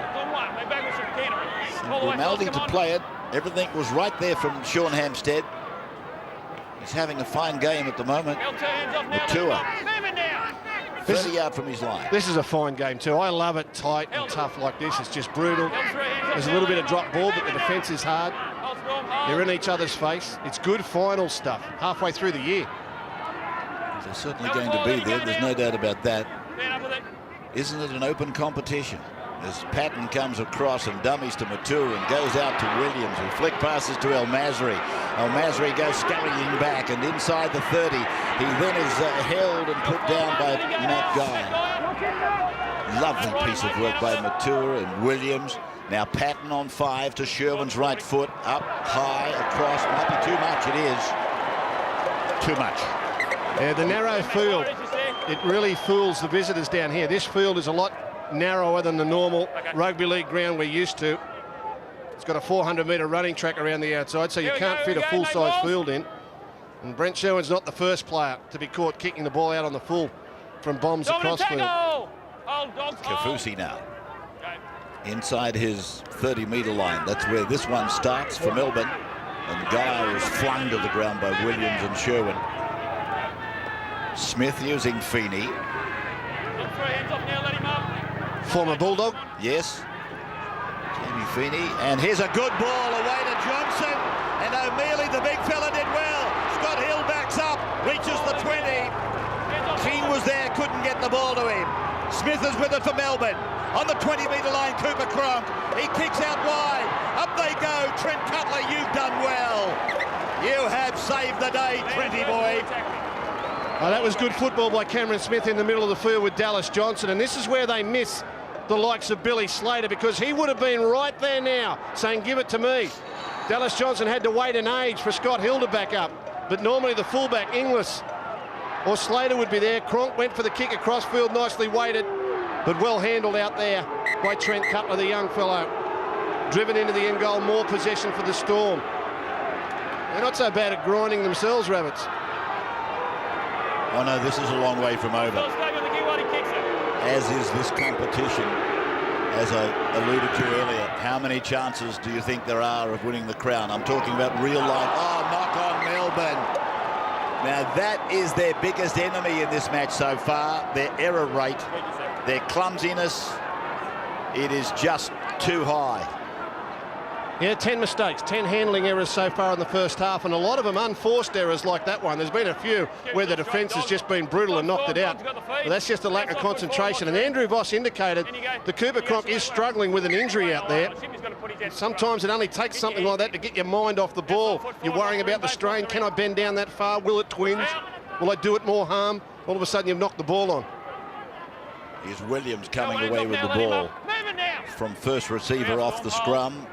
So Grimaldi to play it. Everything was right there from Sean Hampstead. He's having a fine game at the moment. Matua, 30 yards from his line. This is a fine game too. I love it tight and tough like this. It's just brutal. There's a little bit of drop ball, but the defence is hard. They're in each other's face. It's good final stuff halfway through the year. They're certainly going to be there. There's no doubt about that. Isn't it an open competition? As Patton comes across and dummies to Matura and goes out to Williams, who flick passes to El Masri. El Masri goes scurrying back, and inside the 30, he then is held and put down by Matt Guy. Lovely piece of work by Matura and Williams. Now Patton on 5 to Sherwin's right foot, up high across. Might be too much. It is too much. Yeah, the narrow field, it really fools the visitors down here. This field is a lot narrower than the normal rugby league ground we're used to. It's got a 400-metre running track around the outside, so you can't fit a full-size field in. And Brent Sherwin's not the first player to be caught kicking the ball out on the full from bombs across field. Kafusi now. inside his 30-metre line. That's where this one starts for Melbourne. And Guy was flung to the ground by Williams and Sherwin. Smith using Feeney. Former Bulldog. Yes. Jamie Feeney. And here's a good ball away to Johnson. And O'Mealy, the big fella, did well. Scott Hill backs up, reaches the 20. King was there, couldn't get the ball to him. Smith is with it for Melbourne. On the 20-metre line, Cooper Cronk. He kicks out wide. Up they go. Trent Cutler, you've done well. You have saved the day, Trenty boy. Oh, that was good football by Cameron Smith in the middle of the field with Dallas Johnson. And this is where they miss the likes of Billy Slater, because he would have been right there now saying, give it to me. Dallas Johnson had to wait an age for Scott Hill to back up. But normally the fullback, Inglis or Slater, would be there. Cronk went for the kick across field, nicely weighted, but well handled out there by Trent Cutler, the young fellow. Driven into the end goal, more possession for the Storm. They're not so bad at grinding themselves, Rabbits. Oh no, this is a long way from over. As is this competition, as I alluded to earlier. How many chances do you think there are of winning the crown? I'm talking about real life. Oh, knock on Melbourne. Now that is their biggest enemy in this match so far. Their error rate, their clumsiness. It is just too high. Yeah, 10 mistakes, 10 handling errors so far in the first half, and a lot of them unforced errors like that one. There's been a few where the defence has just been brutal and knocked it out. But that's just a lack of concentration. And Andrew Voss indicated the Cooper Cronk is struggling with an injury out there. Sometimes it only takes something like that to get your mind off the ball. You're worrying about the strain. Can I bend down that far? Will it twinge? Will I do it more harm? All of a sudden you've knocked the ball on. Here's Williams coming away with the ball from first receiver off the scrum.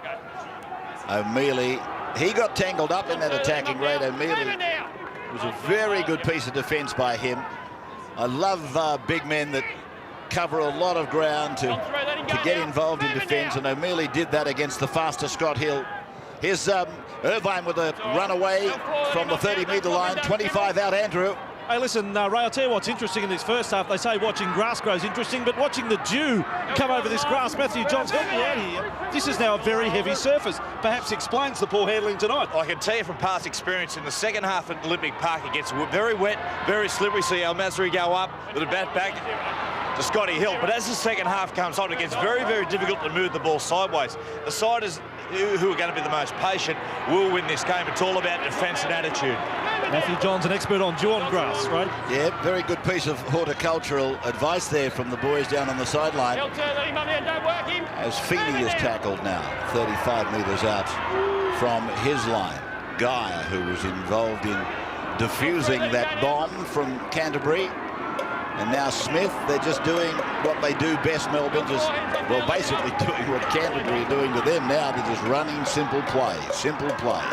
O'Mealy, he got tangled up in that attacking raid. O'Mealy, it was a very good piece of defence by him. I love big men that cover a lot of ground to get involved in defence, and O'Mealy did that against the faster Scott Hill. Here's Irvine with a runaway from the 30-metre line, 25 out, Andrew. Hey, listen, Ray, I'll tell you what's interesting in this first half. They say watching grass grows interesting, but watching the dew come over this grass, Matthew Johns, help me out here. This is now a very heavy surface. Perhaps explains the poor handling tonight. I can tell you from past experience, in the second half at Olympic Park, it gets very wet, very slippery. See Al Masri go up with a bat back to Scotty Hill. But as the second half comes on, it gets very, very difficult to move the ball sideways. The side who are going to be the most patient will win this game. It's all about defence and attitude. Matthew Johns, an expert on dew on grass, right? Yeah, very good piece of horticultural advice there from the boys down on the sideline. As Feeney is tackled now, 35 metres out from his line. Guy, who was involved in defusing that bomb from Canterbury. And now Smith, they're just doing what they do best, Melbourne, just, well, basically doing what Canterbury are doing to them now. They're just running simple plays, simple plays.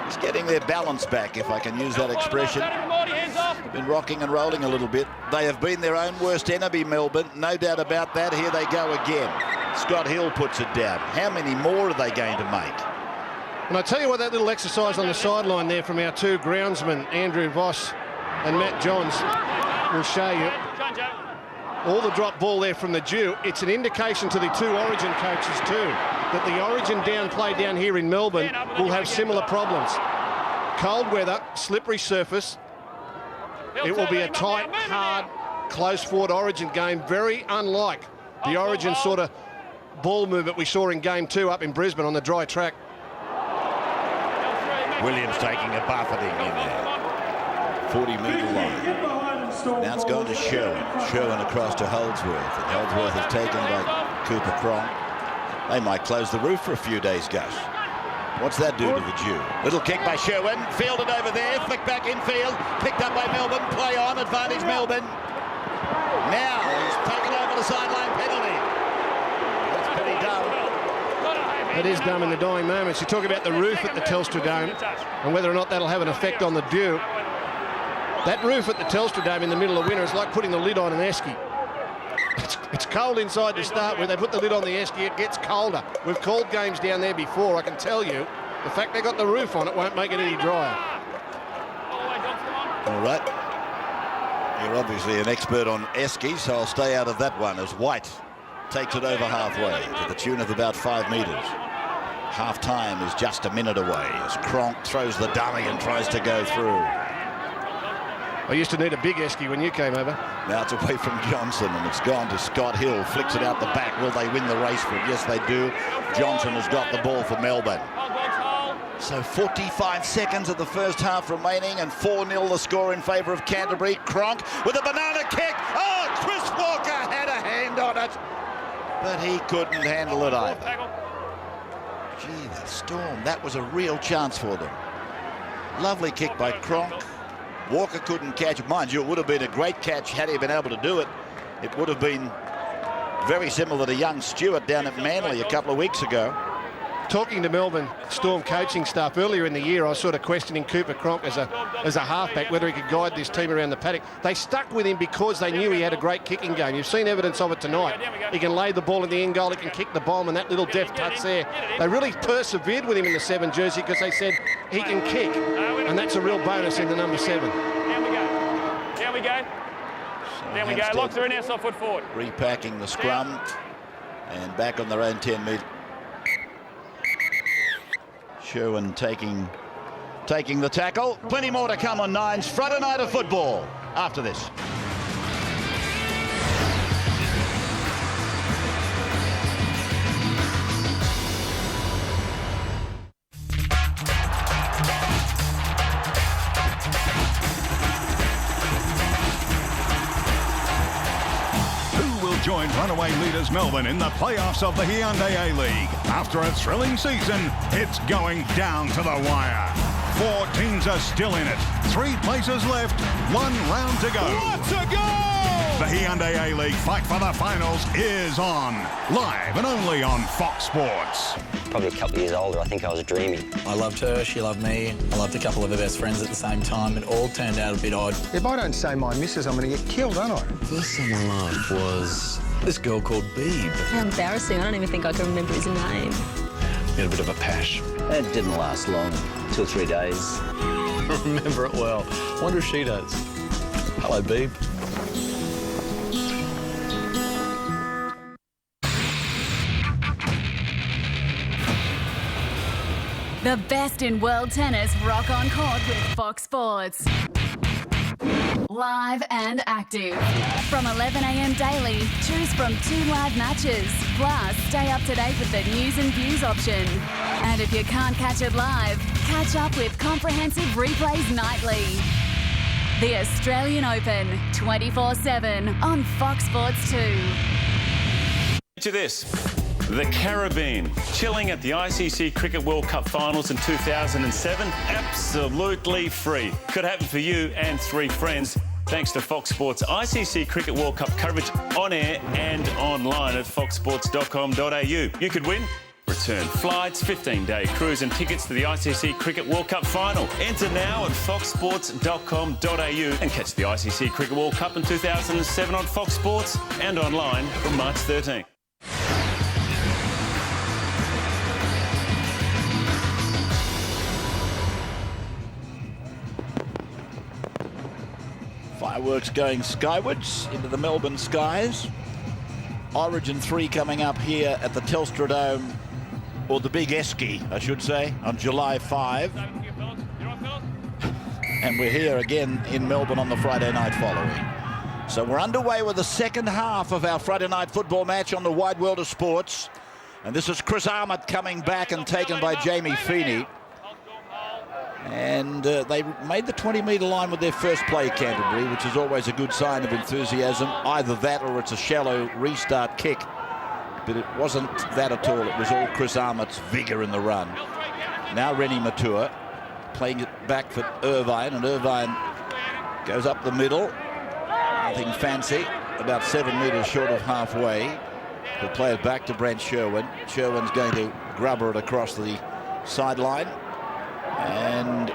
Just getting their balance back, if I can use that expression. They've been rocking and rolling a little bit. They have been their own worst enemy, Melbourne. No doubt about that. Here they go again. Scott Hill puts it down. How many more are they going to make? And I tell you what, that little exercise on the sideline there from our two groundsmen, Andrew Voss and Matt Johns, will show you. All the drop ball there from the dew. It's an indication to the two Origin coaches too that the Origin down play down here in Melbourne will have similar problems. Cold weather, slippery surface. It will be a tight, hard, close-fought Origin game, very unlike the Origin sort of ball movement we saw in Game 2 up in Brisbane on the dry track. Williams taking a buffeting in there. 40-metre line. Now it's going to Sherwin. Sherwin across to Holdsworth. And Holdsworth is taken by Cooper Cronk. They might close the roof for a few days, Gus. What's that do to the dew? Little kick by Sherwin. Fielded over there. Flick back infield. Picked up by Melbourne. Play on. Advantage Melbourne. Now he's taken over the sideline penalty. That's pretty dumb. It is dumb in the dying moments. You talk about the roof at the Telstra Dome and whether or not that'll have an effect on the dew. That roof at the Telstra Dome in the middle of winter is like putting the lid on an esky. It's cold inside to start with. They put the lid on the esky, it gets colder. We've called games down there before. I can tell you, the fact they got the roof on it won't make it any drier. All right. You're obviously an expert on esky, so I'll stay out of that one as White takes it over halfway to the tune of about 5 metres. Half time is just a minute away as Cronk throws the dummy and tries to go through. I used to need a big esky when you came over. Now it's away from Johnson and it's gone to Scott Hill. Flicks it out the back. Will they win the race for it? Yes, they do. Johnson has got the ball for Melbourne. So 45 seconds of the first half remaining and 4-0 the score in favour of Canterbury. Cronk with a banana kick. Oh, Chris Walker had a hand on it, but he couldn't handle it either. Gee, the Storm, that was a real chance for them. Lovely kick by Cronk. Walker couldn't catch it. Mind you, it would have been a great catch had he been able to do it. It would have been very similar to young Stewart down at Manly a couple of weeks ago. Talking to Melbourne Storm coaching staff earlier in the year, I was sort of questioning Cooper Cronk as a halfback, whether he could guide this team around the paddock. They stuck with him because they knew he had a great kicking game. You've seen evidence of it tonight. He can lay the ball in the end goal, he can kick the bomb, and that little deft touch there. They really persevered with him in the 7 jersey because they said he can kick, and that's a real bonus in the number 7. Down we go. Down we go. Down we go. Locks are in our soft foot forward. Repacking the scrum and back on their own 10 metre. Sherwin taking the tackle. Plenty more to come on Nine's Friday night of football after this. Join runaway leaders Melbourne in the playoffs of the Hyundai A-League. After a thrilling season, it's going down to the wire. 4 teams are still in it. 3 places left, 1 round to go. What a goal! The Hyundai A-League fight for the finals is on. Live and only on Fox Sports. Probably a couple of years older, I think I was dreaming. I loved her, she loved me. I loved a couple of her best friends at the same time. It all turned out a bit odd. If I don't say my missus, I'm going to get killed, aren't I? First summer love was this girl called Beeb. How embarrassing. I don't even think I can remember his name. We had a bit of a pash. It didn't last long, 2 or 3 days. I remember it well. Wonder if she does. Hello, Beeb. The best in world tennis rock on court with Fox Sports. Live and active. From 11 a.m. daily, choose from 2 live matches. Plus, stay up to date with the news and views option. And if you can't catch it live, catch up with comprehensive replays nightly. The Australian Open, 24/7 on Fox Sports 2. To this. The Caribbean, chilling at the ICC Cricket World Cup Finals in 2007, absolutely free. Could happen for you and 3 friends, thanks to Fox Sports ICC Cricket World Cup coverage on air and online at foxsports.com.au. You could win return flights, 15-day cruise and tickets to the ICC Cricket World Cup Final. Enter now at foxsports.com.au and catch the ICC Cricket World Cup in 2007 on Fox Sports and online from March 13th. Fireworks going skywards into the Melbourne skies. Origin 3 coming up here at the Telstra Dome, or the Big Esky, I should say, on July 5. And we're here again in Melbourne on the Friday night following. So we're underway with the second half of our Friday night football match on the wide world of sports. And this is Chris Armott coming back and taken by Jamie Feeney. And they made the 20-metre line with their first play, Canterbury, which is always a good sign of enthusiasm. Either that or it's a shallow restart kick. But it wasn't that at all. It was all Chris Armott's vigour in the run. Now Rennie Matua playing it back for Irvine, and Irvine goes up the middle. Nothing fancy, about 7 metres short of halfway. He'll play it back to Brent Sherwin. Sherwin's going to grubber it across the sideline. And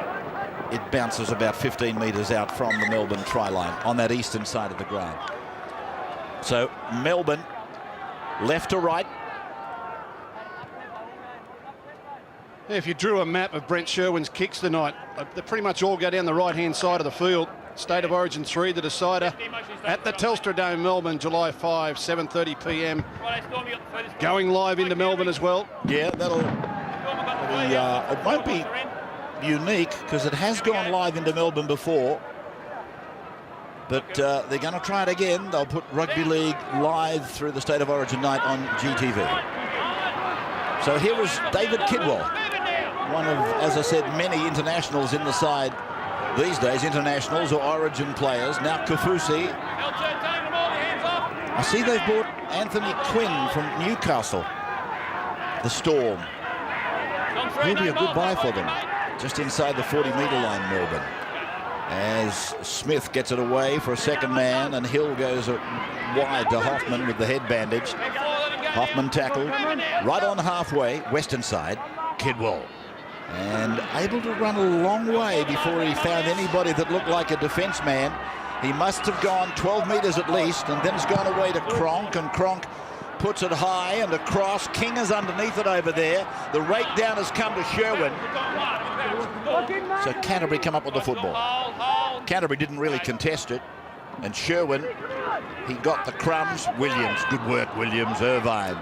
it bounces about 15 metres out from the Melbourne try line on that eastern side of the ground. So Melbourne left to right. If you drew a map of Brent Sherwin's kicks tonight, they pretty much all go down the right-hand side of the field. State of Origin 3, the decider at the Telstra Dome, Melbourne, July 5, 7:30 p.m. Going live into Melbourne as well. Yeah, it won't be unique because it has gone live into Melbourne before. But they're going to try it again. They'll put Rugby League live through the State of Origin night on GTV. So here is David Kidwell, one of, as I said, many internationals in the side these days, internationals or Origin players. Now Kaufusi. I see they've brought Anthony Quinn from Newcastle, the Storm. He'll be a good buy for them, just inside the 40-metre line, Melbourne. As Smith gets it away for a second man, and Hill goes wide to Hoffman with the head bandaged. Hoffman tackled right on halfway, western side. Kidwell. And able to run a long way before he found anybody that looked like a defence man. He must have gone 12 metres at least, and then has gone away to Cronk, and Cronk puts it high and across. King is underneath it over there. The rake down has come to Sherwin. So Canterbury come up with the football. Canterbury didn't really contest it, and Sherwin, he got the crumbs. Williams, good work, Williams. Irvine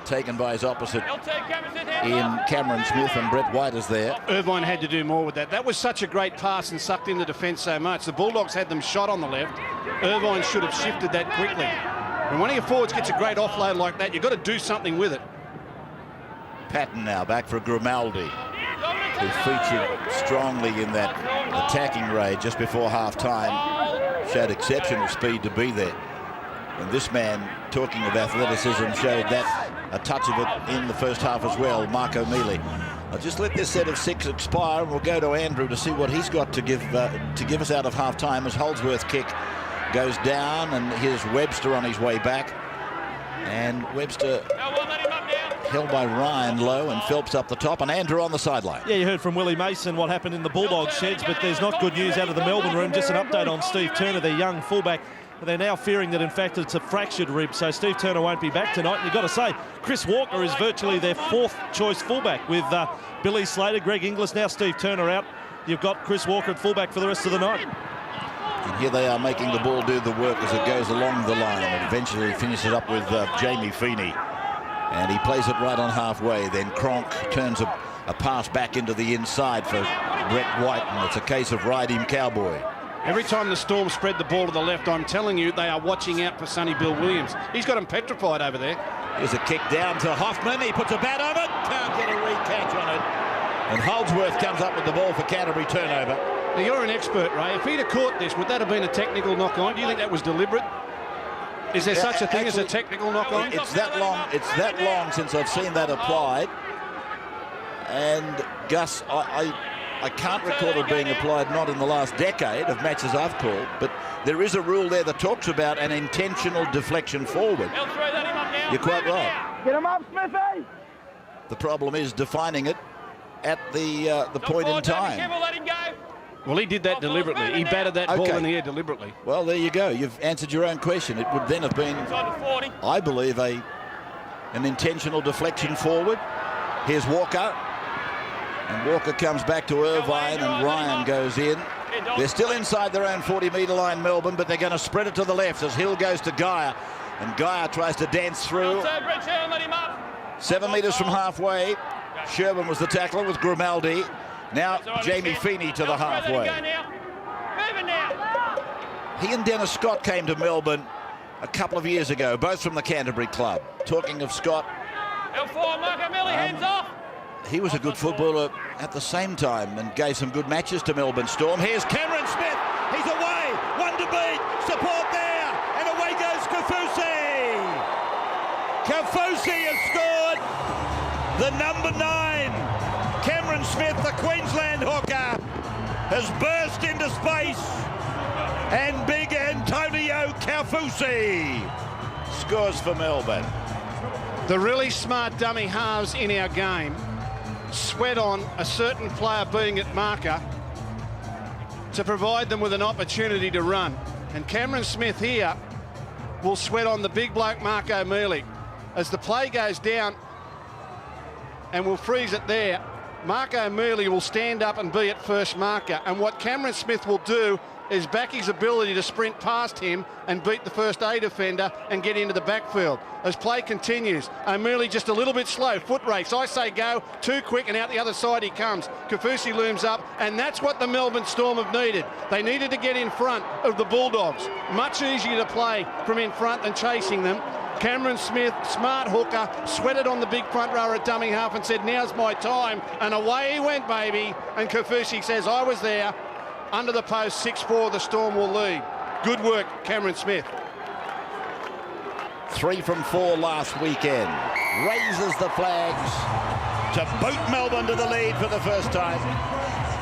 taken by his opposite in Cameron Smith, and Brett White is there. Irvine had to do more with that. That was such a great pass and sucked in the defence so much. The Bulldogs had them shot on the left. Irvine should have shifted that quickly. When one of your forwards gets a great offload like that, you've got to do something with it. Patton now back for Grimaldi, who featured strongly in that attacking raid just before half-time. Showed exceptional speed to be there. And this man, talking of athleticism, showed that a touch of it in the first half as well, Marco Mealy. I'll just let this set of 6 expire, and we'll go to Andrew to see what he's got to give us out of half-time as Holdsworth's kick goes down, and here's Webster on his way back. And Webster held by Ryan low, and Phelps up the top, and Andrew on the sideline. Yeah, you heard from Willie Mason what happened in the Bulldogs sheds, but there's not good news out of the Melbourne room. Just an update on Steve Turner, their young fullback. They're now fearing that, in fact, it's a fractured rib, so Steve Turner won't be back tonight. And you've got to say, Chris Walker is virtually their 4th choice fullback with Billy Slater, Greg Inglis, now Steve Turner out. You've got Chris Walker at fullback for the rest of the night. And here they are making the ball do the work as it goes along the line, and eventually finishes up with Jamie Feeney. And he plays it right on halfway. Then Cronk turns a pass back into the inside for Brett White, and it's a case of ride him cowboy. Every time the Storm spread the ball to the left, I'm telling you, they are watching out for Sonny Bill Williams. He's got him petrified over there. Here's a kick down to Hoffman. He puts a bat on it. Can't get a re-catch on it. And Holdsworth comes up with the ball for Canterbury turnover. Now, you're an expert, Ray. If he'd have caught this, would that have been a technical knock-on? Do you think that was deliberate? Is there such a thing as a technical knock-on? It's that long since I've seen that applied. And Gus, I can't recall it being applied, not in the last decade of matches I've called, but there is a rule there that talks about an intentional deflection forward. You're quite right. Get him up, Smithy! The problem is defining it at the point in time. Well, he did that deliberately. He batted that ball in the air deliberately. Well, there you go. You've answered your own question. It would then have been, I believe, an intentional deflection forward. Here's Walker. And Walker comes back to Irvine, and Ryan goes in. They're still inside their own 40-metre line, Melbourne, but they're going to spread it to the left as Hill goes to Geyer. And Geyer tries to dance through. 7 metres from halfway. Sherwin was the tackler with Grimaldi. Now Jamie Feeney to the halfway. He and Dennis Scott came to Melbourne a couple of years ago, both from the Canterbury club. Talking of Scott, he was a good footballer at the same time and gave some good matches to Melbourne Storm. Here's Cameron Smith. He's away. One to beat. Support there. And away goes Kaufusi. Kaufusi has scored. The number 9. Cameron Smith, the Queensland hooker, has burst into space. And big Antonio Kaufusi scores for Melbourne. The really smart dummy halves in our game sweat on a certain player being at marker to provide them with an opportunity to run. And Cameron Smith here will sweat on the big bloke Marco Mealy. As the play goes down, and we'll freeze it there, Mark O'Mealy will stand up and be at first marker. And what Cameron Smith will do is back his ability to sprint past him and beat the first A defender and get into the backfield. As play continues, O'Mealy just a little bit slow. Foot race. I say go. Too quick, and out the other side he comes. Kaufusi looms up, and that's what the Melbourne Storm have needed. They needed to get in front of the Bulldogs. Much easier to play from in front than chasing them. Cameron Smith, smart hooker, sweated on the big front rower at dummy half and said, now's my time. And away he went, baby. And Kaufusi says, I was there. Under the post, 6-4, the Storm will lead. Good work, Cameron Smith. 3 from 4 last weekend. Raises the flags to boot Melbourne to the lead for the first time.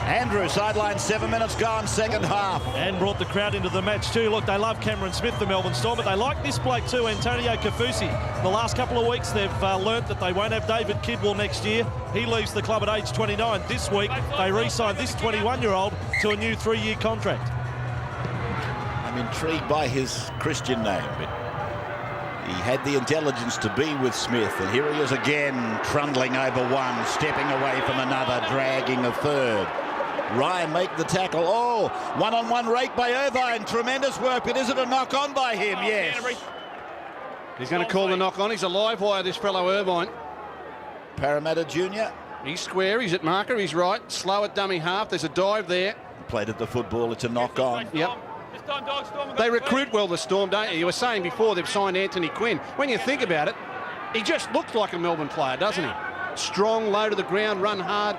Andrew, sideline, 7 minutes gone, second half. And brought the crowd into the match too. Look, they love Cameron Smith, the Melbourne Storm, but they like this bloke too, Antonio Kaufusi. The last couple of weeks they've learnt that they won't have David Kidwell next year. He leaves the club at age 29. This week they re-signed this 21-year-old to a new 3-year contract. I'm intrigued by his Christian name, but he had the intelligence to be with Smith, and here he is again, trundling over one, stepping away from another, dragging a third. Ryan make the tackle. Oh, one-on-one rake by Irvine. Tremendous work, but is it a knock-on by him? Yes. He's going to call the knock-on. He's a live wire, this fellow Irvine. Parramatta Junior. He's square. He's at marker. He's right. Slow at dummy half. There's a dive there. Played at the football. It's a knock-on. Yep. They recruit well, the Storm, don't you? You were saying before they've signed Anthony Quinn. When you think about it, he just looks like a Melbourne player, doesn't he? Strong, low to the ground, run hard.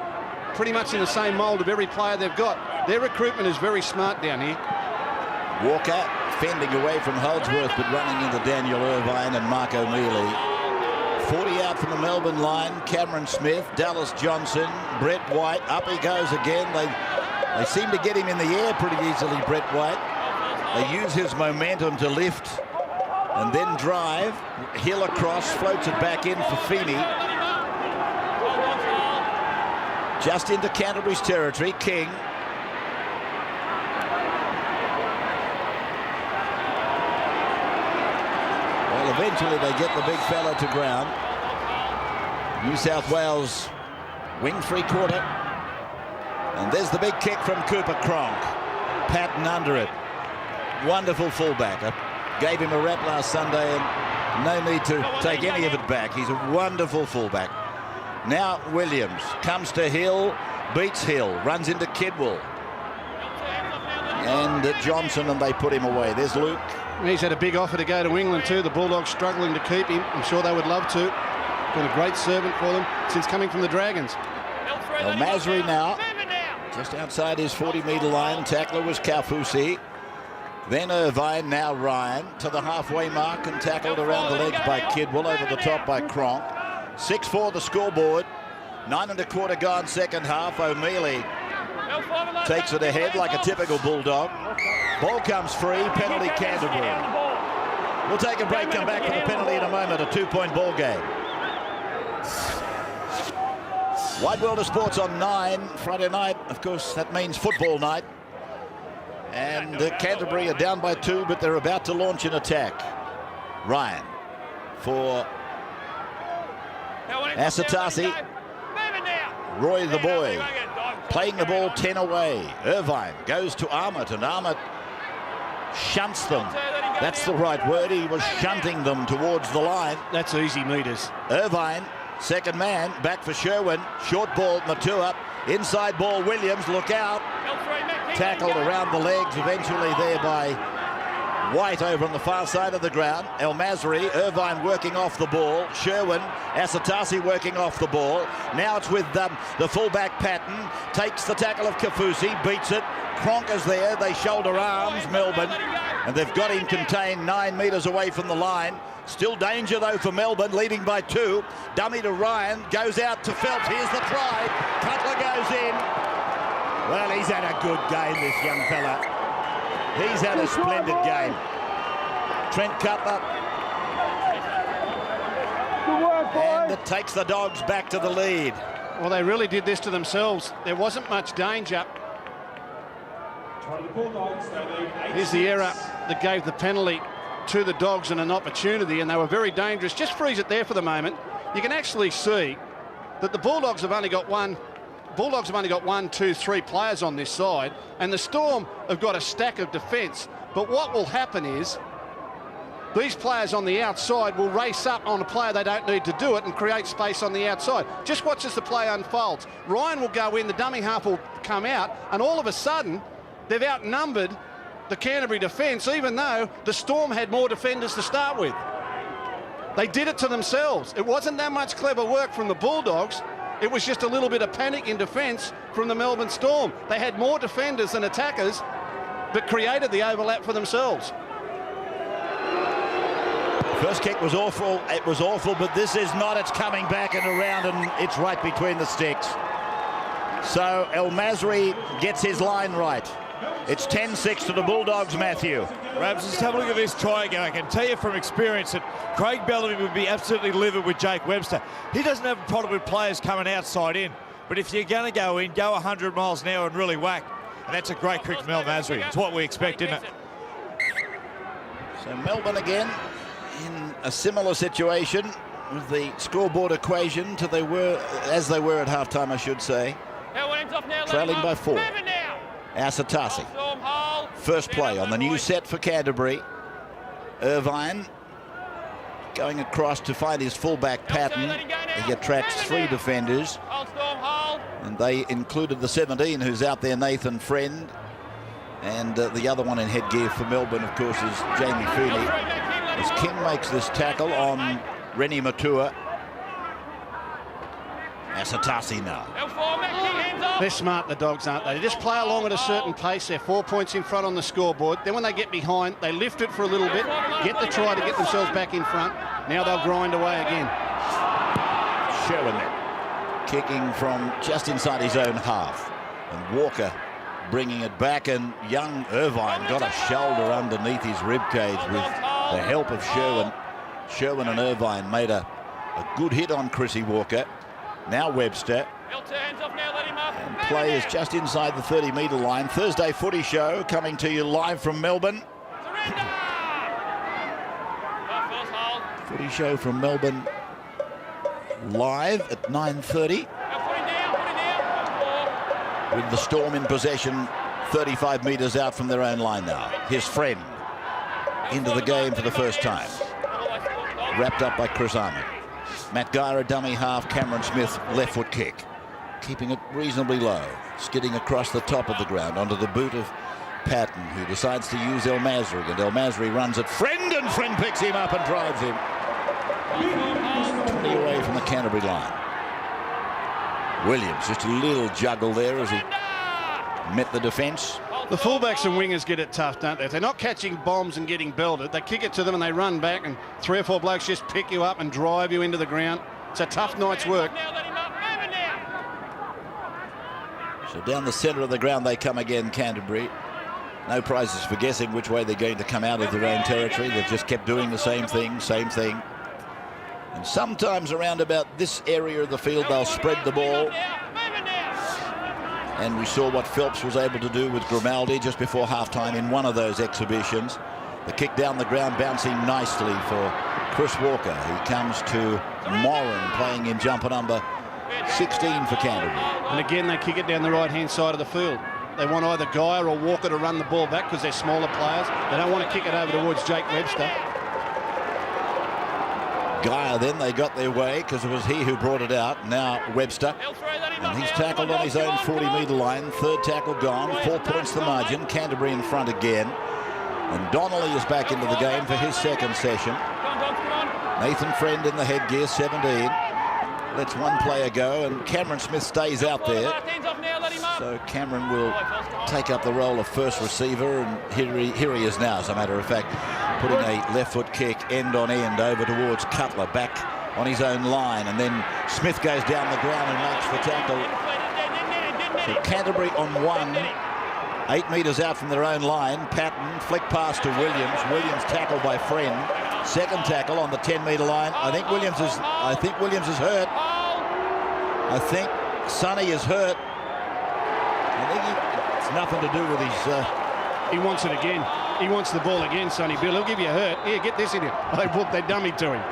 Pretty much in the same mould of every player they've got. Their recruitment is very smart down here. Walker fending away from Holdsworth, but running into Daniel Irvine and Mark O'Mealy. 40 out from the Melbourne line. Cameron Smith, Dallas Johnson, Brett White. Up he goes again. They seem to get him in the air pretty easily, Brett White. They use his momentum to lift and then drive. Hill across, floats it back in for Feeney. Just into Canterbury's territory, King. Well, eventually they get the big fella to ground. New South Wales wing 3-quarter. And there's the big kick from Cooper Cronk. Patton under it. Wonderful fullback. I gave him a rap last Sunday and no need to take any of it back. He's a wonderful fullback. Now Williams comes to Hill, beats Hill, runs into Kidwell. And Johnson, and they put him away. There's Luke. He's had a big offer to go to England too. The Bulldogs struggling to keep him. I'm sure they would love to. Been a great servant for them since coming from the Dragons. El Masri now, just outside his 40-metre line. Tackler was Kaufusi. Then Irvine, now Ryan, to the halfway mark and tackled around the legs by Kidwell, over the top by Cronk. 6-4 the scoreboard. 9 1/4 gone second half. O'Mealy takes it ahead like a typical Bulldog. Ball comes free. Penalty Canterbury. We'll take a break, come back for the penalty in a moment. A 2-point ball game. Wide World of Sports on 9 Friday night. Of course, that means football night. And Canterbury are down by 2, but they're about to launch an attack. Ryan for Asatasi. Roy the boy playing the ball 10 away. Irvine goes to Armott, and Armott shunts them. That's the right word. He was shunting them towards the line. That's easy meters. Irvine, second man, back for Sherwin. Short ball, Matua. Inside ball, Williams, look out. Tackled around the legs, eventually there by White over on the far side of the ground. El Masri, Irvine working off the ball. Sherwin, Asatasi working off the ball. Now it's with the fullback Patton. Takes the tackle of Kaufusi, beats it. Cronk is there, they shoulder arms, Melbourne. And they've got him contained 9 metres away from the line. Still danger though for Melbourne, leading by 2. Dummy to Ryan, goes out to Phelps. Here's the try. Cutler goes in. Well, he's had a good game, this young fella. He's had a splendid game. Trent Cutler. And it takes the Dogs back to the lead. Well, they really did this to themselves. There wasn't much danger. Here's the error that gave the penalty to the Dogs and an opportunity, and they were very dangerous. Just freeze it there for the moment. You can actually see that the Bulldogs have only got 1, Bulldogs have only got 1, 2, 3 players on this side, and the Storm have got a stack of defence. But what will happen is these players on the outside will race up on a player they don't need to do it and create space on the outside. Just watch as the play unfolds. Ryan will go in, the dummy half will come out, and all of a sudden, they've outnumbered the Canterbury defence, even though the Storm had more defenders to start with. They did it to themselves. It wasn't that much clever work from the Bulldogs. It was just a little bit of panic in defence from the Melbourne Storm. They had more defenders than attackers, but created the overlap for themselves. First kick was awful. It was awful, but this is not. It's coming back and around, and it's right between the sticks. So El Masri gets his line right. It's 10-6 to the Bulldogs, Matthew. Rabs, just have a look at this try again. I can tell you from experience that Craig Bellamy would be absolutely livid with Jake Webster. He doesn't have a problem with players coming outside in, but if you're going to go in, go 100 miles an hour and really whack. And that's a great kick from El Masri. It's what we expect, isn't it? So Melbourne again in a similar situation with the scoreboard equation to as they were at halftime, I should say. Trailing by 4. Asatasi. First play on the new set for Canterbury. Irvine going across to find his fullback Patton. He attracts 3 defenders. And they included the 17 who's out there, Nathan Friend. And the other one in headgear for Melbourne, of course, is Jamie Fooney. As King makes this tackle on Rennie Matua. Asatasi now. They're smart, the Dogs, aren't they? They just play along at a certain pace. They're 4 points in front on the scoreboard. Then when they get behind, they lift it for a little bit, get the try to get themselves back in front. Now they'll grind away again. Sherwin kicking from just inside his own half. And Walker bringing it back, and young Irvine got a shoulder underneath his ribcage with the help of Sherwin. Sherwin and Irvine made a good hit on Chrissy Walker. Now Webster. And play is just inside the 30-metre line. Thursday Footy Show coming to you live from Melbourne. Footy Show from Melbourne live at 9:30. With the Storm in possession 35 metres out from their own line now. His Friend into the game for the first time. Wrapped up by Chris Ahmed. Matt Guyer, dummy half. Cameron Smith, left foot kick. Keeping it reasonably low. Skidding across the top of the ground onto the boot of Patton, who decides to use El Masri. And El Masri runs at Friend, and Friend picks him up and drives him 20 away from the Canterbury line. Williams, just a little juggle there as he met the defence. The fullbacks and wingers get it tough, don't they? If they're not catching bombs and getting belted, they kick it to them and they run back, and 3 or 4 blokes just pick you up and drive you into the ground. It's a tough night's work. So down the centre of the ground they come again, Canterbury. No prizes for guessing which way they're going to come out of their own territory. They've just kept doing the same thing. And sometimes around about this area of the field, they'll spread the ball. And we saw what Phelps was able to do with Grimaldi just before halftime in one of those exhibitions. The kick down the ground bouncing nicely for Chris Walker. He comes to Moran playing in jumper number 16 for Canterbury. And again, they kick it down the right-hand side of the field. They want either Guyer or Walker to run the ball back because they're smaller players. They don't want to kick it over towards Jake Webster. Guyer then, they got their way because it was he who brought it out. Now Webster. And he's tackled on his own 40-metre line. Third tackle gone. 4 points the margin. Canterbury in front again. And Donnelly is back into the game for his second session. Nathan Friend in the headgear, 17. Lets one player go, and Cameron Smith stays out there. So Cameron will take up the role of first receiver, and here he is now, as a matter of fact, putting a left foot kick end on end over towards Cutler, back on his own line, and then Smith goes down the ground and makes the tackle. So Canterbury on 1, 8 metres out from their own line. Patton flick pass to Williams. Williams tackled by Friend. Second tackle on the 10-metre line. I think Williams is hurt. I think Sonny is hurt. I think it's nothing to do with his. He wants it again. He wants the ball again, Sonny Bill. He'll give you a hurt. Here, get this in here. They dummied to him.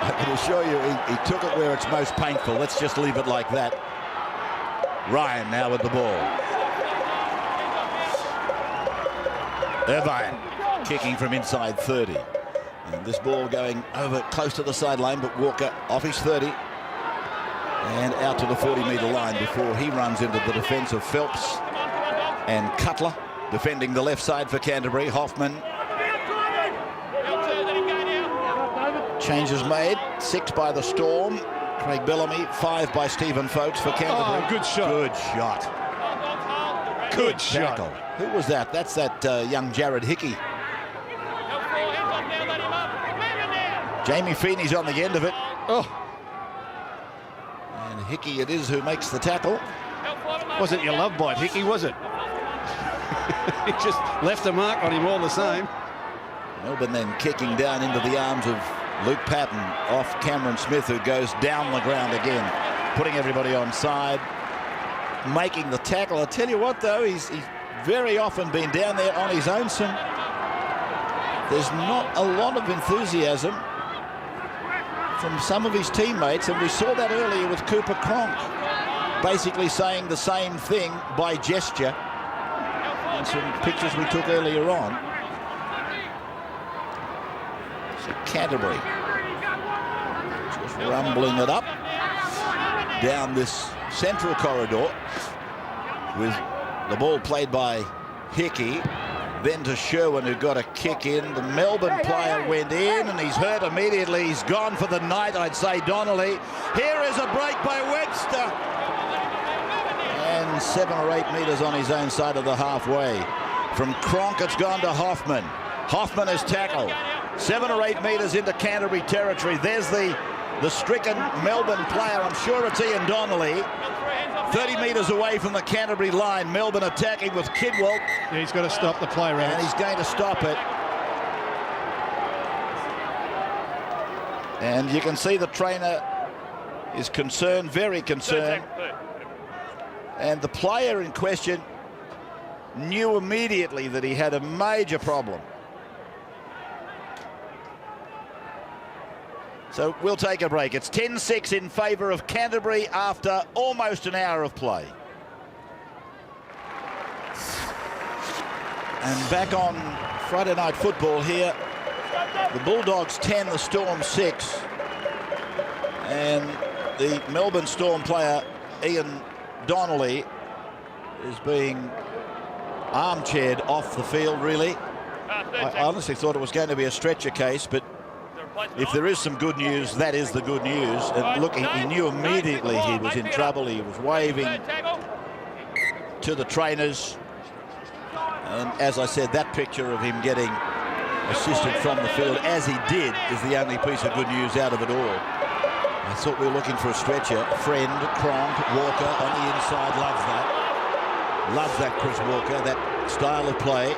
I can assure you, he took it where it's most painful. Let's just leave it like that. Ryan now with the ball. Irvine kicking from inside 30. And this ball going over close to the sideline, but Walker off his 30 and out to the 40-metre line before he runs into the defence of Phelps and Cutler defending the left side for Canterbury. Hoffman. Changes made. 6 by the Storm. Craig Bellamy. 5 by Stephen Folks for Canterbury. Oh, good shot. Good shot. Good shot. Tackle. Who was that? That's that young Jared Hickey. Jamie Feeney's on the end of it. Oh. And Hickey it is who makes the tackle. Wasn't your love bite, Hickey, was it? He just left a mark on him all the same. Melbourne then kicking down into the arms of Luke Patton off Cameron Smith, who goes down the ground again, putting everybody on side, making the tackle. I tell you what, though, he's very often been down there on his own. There's not a lot of enthusiasm from some of his teammates, and we saw that earlier with Cooper Cronk, basically saying the same thing by gesture. And some pictures we took earlier on. So Canterbury just rumbling it up down this central corridor with the ball played by Hickey, then to Sherwin, who got a kick in. The Melbourne player went in and he's hurt immediately. He's gone for the night, I'd say, Donnelly. Here is a break by Webster. And 7 or 8 metres on his own side of the halfway. From Cronk, it's gone to Hoffman. Hoffman is tackled. 7 or 8 metres into Canterbury territory. There's the stricken Melbourne player. I'm sure it's Ian Donnelly. 30 metres away from the Canterbury line. Melbourne attacking with Kidwell. Yeah, he's got to stop the play, right? And he's going to stop it. And you can see the trainer is concerned, very concerned. And the player in question knew immediately that he had a major problem. So we'll take a break. It's 10-6 in favour of Canterbury after almost an hour of play. And back on Friday Night Football here, the Bulldogs 10, the Storm 6. And the Melbourne Storm player, Ian Donnelly, is being armchaired off the field, really. I honestly thought it was going to be a stretcher case, but if there is some good news, that is the good news. And look, he knew immediately he was in trouble. He was waving to the trainers. And as I said, that picture of him getting assisted from the field, as he did, is the only piece of good news out of it all. I thought we were looking for a stretcher. Friend, Cronk, Walker on the inside, loves that. Loves that, Chris Walker, that style of play.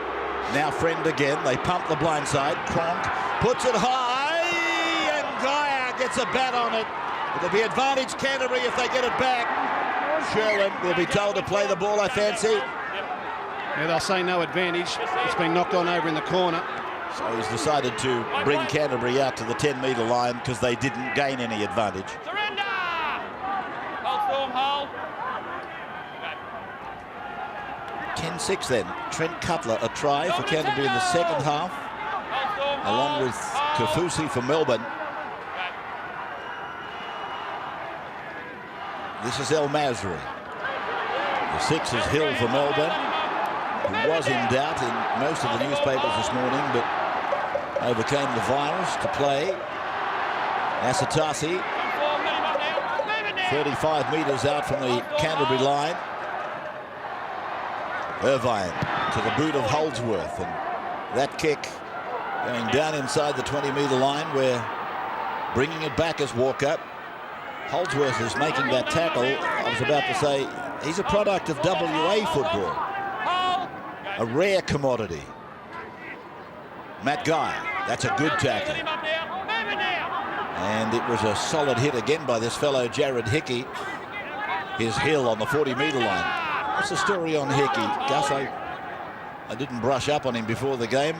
Now Friend again, they pump the blind side. Cronk puts it high, and Geyer gets a bat on it. It'll be advantage Canterbury if they get it back. Sherwin will be told to play the ball, I fancy. Yeah, they'll say no advantage. It's been knocked on over in the corner. So he's decided to bring Canterbury out to the 10-metre line because they didn't gain any advantage. Surrender! Hold, Storm, hold. 10-6 then. Trent Cutler, a try for Canterbury in the second half, along with Kafusi for Melbourne. This is El Masri. The 6 is Hill for Melbourne, who was in doubt in most of the newspapers this morning, but overcame the virus to play. Asatasi, 35 metres out from the Canterbury line. Irvine to the boot of Holdsworth, and that kick going down inside the 20-metre line, where bringing it back is Walker. Holdsworth is making that tackle. I was about to say, he's a product of WA football. A rare commodity. Matt Geyer, that's a good tackle. And it was a solid hit again by this fellow Jared Hickey. His Hill on the 40-metre line. What's the story on Hickey? Gus, I didn't brush up on him before the game,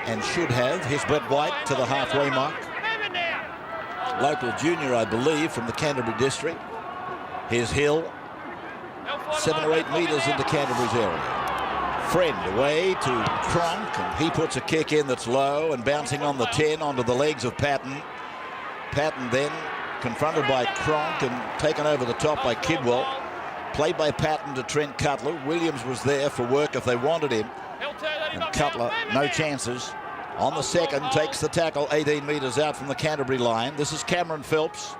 and should have. Here's Brett White to the halfway mark. Local junior, I believe, from the Canterbury district. Here's Hill. 7 or 8 metres into Canterbury's area. Friend away to Cronk, and he puts a kick in that's low and bouncing on the 10 onto the legs of Patton. Patton then confronted by Cronk and taken over the top by Kidwell. Played by Patton to Trent Cutler. Williams was there for work if they wanted him. And Cutler, no chances. On the second, takes the tackle 18 metres out from the Canterbury line. This is Cameron Phelps.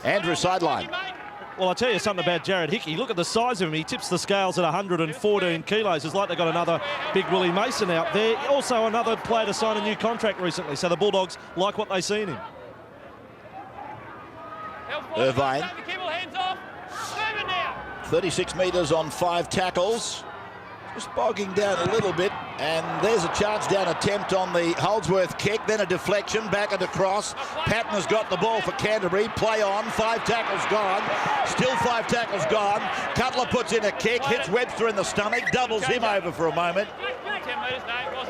Andrew sideline. Well, I'll tell you something about Jared Hickey. Look at the size of him. He tips the scales at 114 kilos. It's like they've got another big Willie Mason out there. Also another player to sign a new contract recently. So the Bulldogs like what they see in him. Irvine. 36 metres on 5 tackles. Just bogging down a little bit, and there's a charge down attempt on the Holdsworth kick, then a deflection, back and across. Patton has got the ball for Canterbury. Play on, 5 tackles gone. Still 5 tackles gone. Cutler puts in a kick, hits Webster in the stomach, doubles him over for a moment.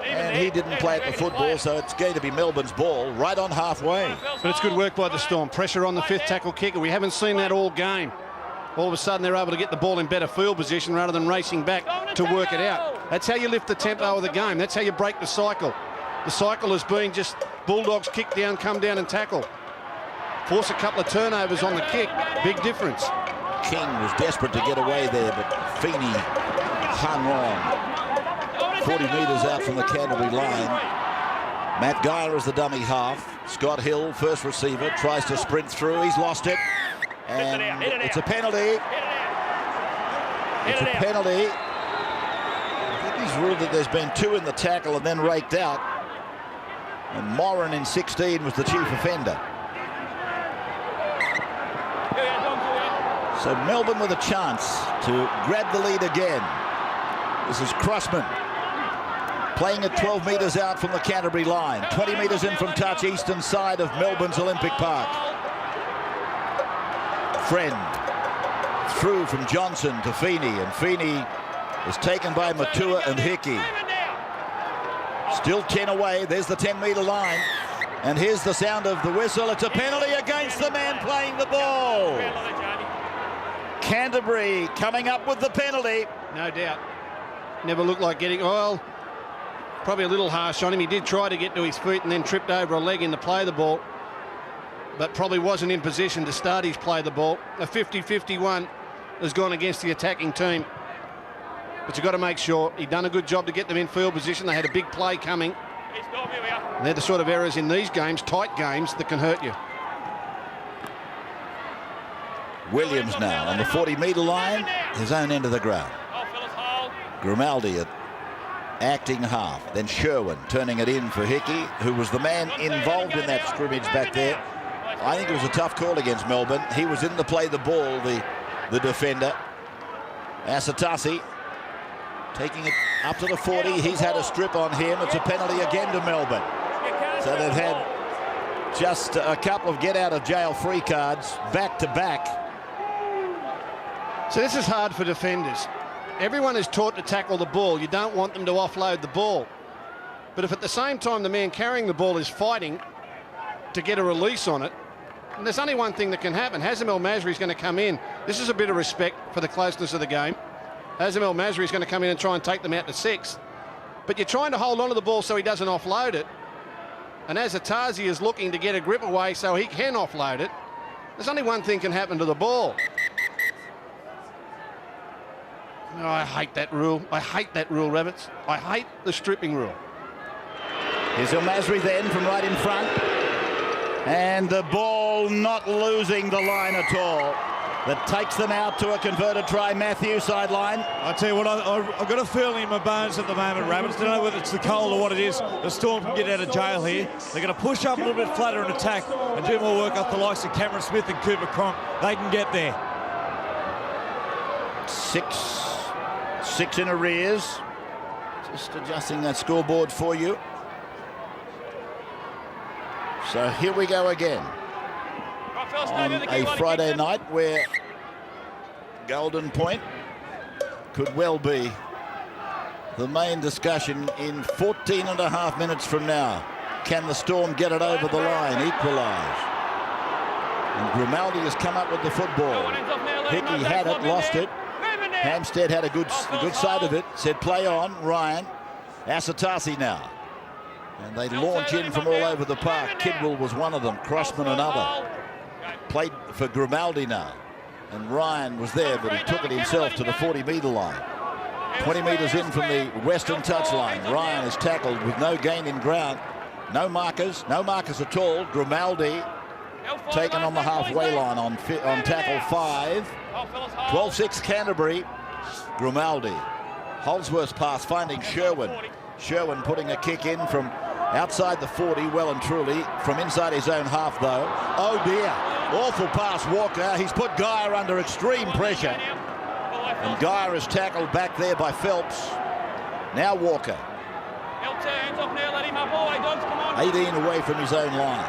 And he didn't play at the football, so it's going to be Melbourne's ball right on halfway. But it's good work by the Storm. Pressure on the 5th tackle kicker. We haven't seen that all game. All of a sudden, they're able to get the ball in better field position rather than racing back to work it out. That's how you lift the tempo of the game. That's how you break the cycle. The cycle has been just Bulldogs kick down, come down and tackle. Force a couple of turnovers on the kick. Big difference. King was desperate to get away there, but Feeney hung on. 40 metres out from the Canterbury line. Matt Geyer is the dummy half. Scott Hill, first receiver, tries to sprint through. He's lost it. And it's a penalty. It's a penalty. I think he's ruled that there's been 2 in the tackle and then raked out. And Moran in 16 was the chief offender. So Melbourne with a chance to grab the lead again. This is Crossman playing at 12 metres out from the Canterbury line. 20 metres in from touch, eastern side of Melbourne's Olympic Park. Friend through from Johnson to Feeney, and Feeney is taken by Matua and Hickey. Still 10 away. There's the 10-metre line, and here's the sound of the whistle. It's a penalty against the man playing the ball. Canterbury coming up with the penalty. No doubt. Never looked like getting, well, probably a little harsh on him. He did try to get to his feet and then tripped over a leg in to play the ball, but probably wasn't in position to start his play the ball. A 50-51 has gone against the attacking team. But you've got to make sure he'd done a good job to get them in field position. They had a big play coming. And they're the sort of errors in these games, tight games, that can hurt you. Williams now on the 40-metre line, his own end of the ground. Grimaldi at acting half, then Sherwin turning it in for Hickey, who was the man involved in that scrimmage back there. I think it was a tough call against Melbourne. He was in to play the ball, the defender. Asatasi taking it up to the 40. He's had a strip on him. It's a penalty again to Melbourne. So they've had just a couple of get-out-of-jail-free cards back-to-back. So this is hard for defenders. Everyone is taught to tackle the ball. You don't want them to offload the ball. But if at the same time the man carrying the ball is fighting to get a release on it, and there's only one thing that can happen. Hazem El Masri is going to come in. This is a bit of respect for the closeness of the game. Hazem El Masri is going to come in and try and take them out to 6. But you're trying to hold on to the ball so he doesn't offload it. And Asatasi is looking to get a grip away so he can offload it. There's only one thing can happen to the ball. Oh, I hate that rule. I hate that rule, Rabbits. I hate the stripping rule. Here's El Masri then from right in front. And the ball not losing the line at all. That takes them out to a converted try. Matthew sideline. I tell you what, I've got a feeling in my bones at the moment, Rabbits. I don't know whether it's the cold or what it is. The Storm can get out of jail here. They're going to push up a little bit flatter and attack and do more work up the likes of Cameron Smith and Cooper Cronk. They can get there. Six in arrears. Just adjusting that scoreboard for you. So here we go again. On a Friday night where Golden Point could well be the main discussion in 14.5 minutes from now. Can the Storm get it over the line, equalise? And Grimaldi has come up with the football. Hickey had it, lost it. Hampstead had a good side of it. Said play on, Ryan. Asatasi now. And they launch in from all over the park. Kidwell was one of them. Crossman another. Played for Grimaldi now. And Ryan was there, but he took it himself to the 40-metre line. 20 metres in from the western touchline. Ryan is tackled with no gain in ground. No markers at all. Grimaldi taken on the halfway line on tackle 5. 12-6 Canterbury. Grimaldi. Holdsworth's pass finding Sherwin. Sherwin putting a kick in from outside the 40, well and truly. From inside his own half, though. Oh, dear. Awful pass, Walker. He's put Geyer under extreme pressure. And Geyer is tackled back there by Phelps. Now Walker. 18 away from his own line.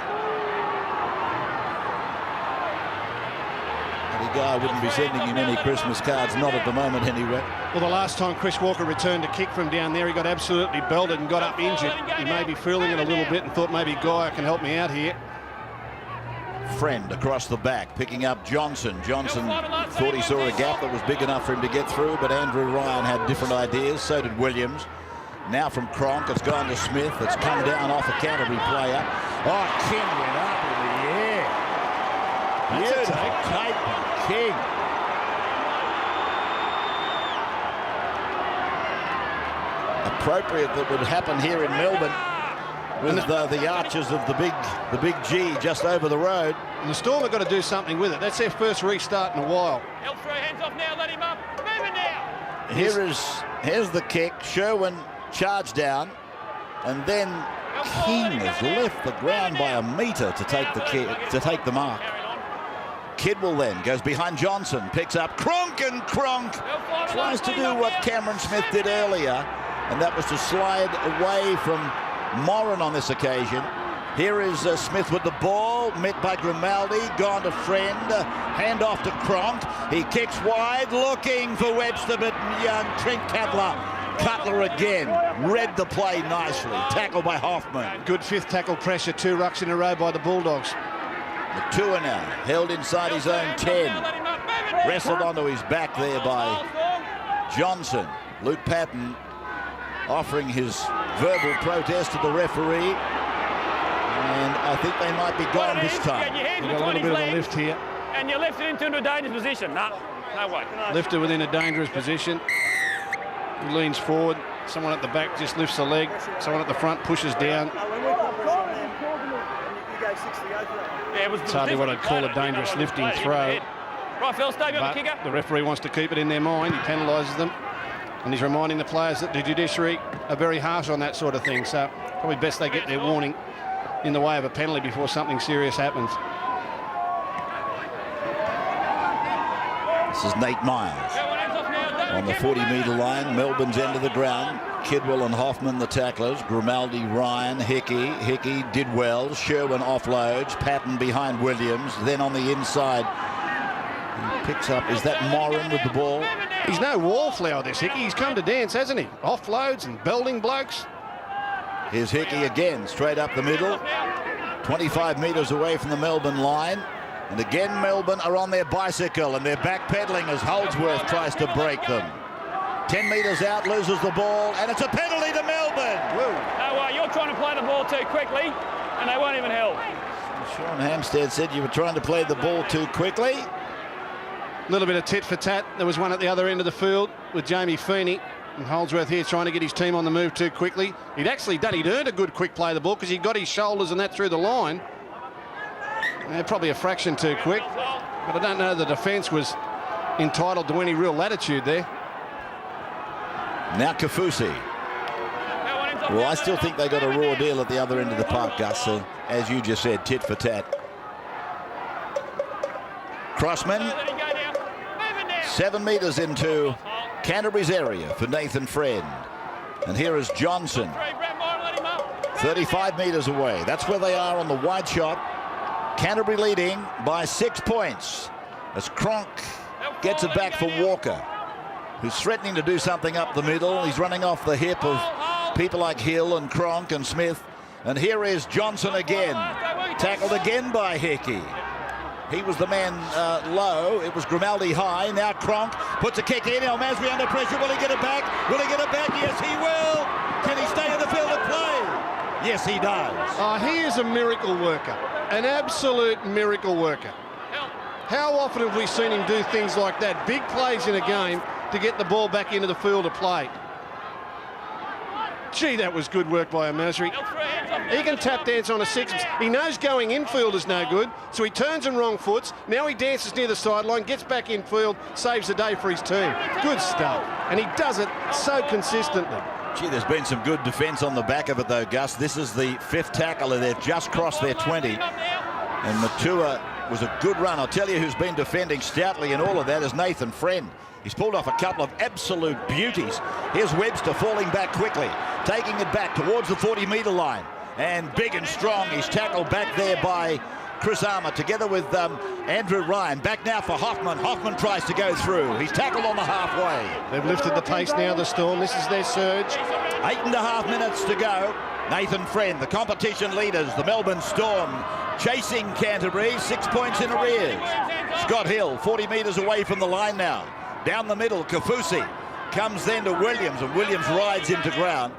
The guy wouldn't be sending him any Christmas cards, not at the moment anyway. Well, the last time Chris Walker returned a kick from down there, he got absolutely belted and got up injured. He may be feeling it a little bit and thought maybe Geyer can help me out here. Friend across the back, picking up Johnson. Johnson thought he saw a gap that was big enough for him to get through, but Andrew Ryan had different ideas. So did Williams. Now from Cronk, it's gone to Smith. It's come down off a Canterbury player. Oh, King went up in the air. Beautiful take by King. Appropriate that would happen here in Melbourne with the arches of the big G just over the road. And the Storm have got to do something with it. That's their first restart in a while. He'll throw hands off now, let him up. Move it now. Here's the kick. Sherwin charged down, and then King has left the ground by a metre to take the kick, to take the mark. Kidwell then goes behind Johnson, picks up Cronk, and Cronk tries to do what Cameron Smith did earlier, and that was to slide away from Moran on this occasion. Here is Smith with the ball, met by Grimaldi, gone to Friend, hand off to Cronk. He kicks wide, looking for Webster, but young Trent Cutler again read the play nicely. Tackle by Hoffman. Good fifth tackle pressure, 2 rucks in a row by the Bulldogs. Matua now held inside his own 10. Wrestled onto his back there by Johnson. Luke Patton offering his verbal protest to the referee. And I think they might be gone this time. They've got a little bit of a lift here. And you lift it into a dangerous position. No way. Lifted within a dangerous position. He leans forward. Someone at the back just lifts the leg. Someone at the front pushes down. It's hardly what I'd call a dangerous lifting throw. Right, Phil, stay on the kicker. The referee wants to keep it in their mind. He penalises them. And he's reminding the players that the judiciary are very harsh on that sort of thing. So probably best they get their warning in the way of a penalty before something serious happens. This is Nate Myers on the 40-metre line, Melbourne's end of the ground. Kidwell and Hoffman, the tacklers. Grimaldi, Ryan, Hickey did well. Sherwin offloads. Patton behind Williams. Then on the inside, he picks up. Is that Moran with the ball? He's no wallflower, this Hickey. He's come to dance, hasn't he? Offloads and belting blokes. Here's Hickey again, straight up the middle. 25 metres away from the Melbourne line. And again, Melbourne are on their bicycle and they're backpedaling as Holdsworth tries to break them. 10 metres out, loses the ball, and it's a penalty to Melbourne. Woo. No, you're trying to play the ball too quickly, and they won't even help. Sean Hampstead said you were trying to play the ball too quickly. A little bit of tit for tat. There was one at the other end of the field with Jamie Feeney. And Holdsworth here trying to get his team on the move too quickly. He'd earned a good quick play of the ball because he got his shoulders and that through the line. Probably a fraction too quick, but I don't know the defence was entitled to any real latitude there. Now Kafusi. Well, I still think they got a raw deal at the other end of the park, Gus. As you just said, tit for tat. Crossman. 7 metres into Canterbury's area for Nathan Friend. And here is Johnson. 35 metres away. That's where they are on the wide shot. Canterbury leading by 6 points as Cronk gets it back for Walker, who's threatening to do something up the middle. He's running off the hip of people like Hill and Cronk and Smith. And here is Johnson again, tackled again by Hickey. He was the man low. It was Grimaldi high. Now Cronk puts a kick in. El Masri under pressure. Will he get it back? Will he get it back? Yes, he will. Can he stay in the field of play? Yes, he does. He is a miracle worker. An absolute miracle worker. How often have we seen him do things like that? Big plays in a game to get the ball back into the field of play. Gee, that was good work by Masri. He can tap dance on a six. He knows going infield is no good, so he turns and wrong foots. Now he dances near the sideline, gets back infield, saves the day for his team. Good stuff. And he does it so consistently. Gee, there's been some good defence on the back of it, though, Gus. This is the 5th tackle, and they've just crossed their 20. And Matua was a good run. I'll tell you who's been defending stoutly in all of that is Nathan Friend. He's pulled off a couple of absolute beauties. Here's Webster falling back quickly, taking it back towards the 40-metre line. And big and strong, he's tackled back there by Chris Armour together with Andrew Ryan. Back now for Hoffman. Hoffman tries to go through. He's tackled on the halfway. They've lifted the pace now, the Storm. This is their surge. 8.5 minutes to go. Nathan Friend, the competition leaders, the Melbourne Storm, chasing Canterbury, 6 points in arrears. Scott Hill, 40 metres away from the line now. Down the middle, Kafusi comes then to Williams, and Williams rides him to ground.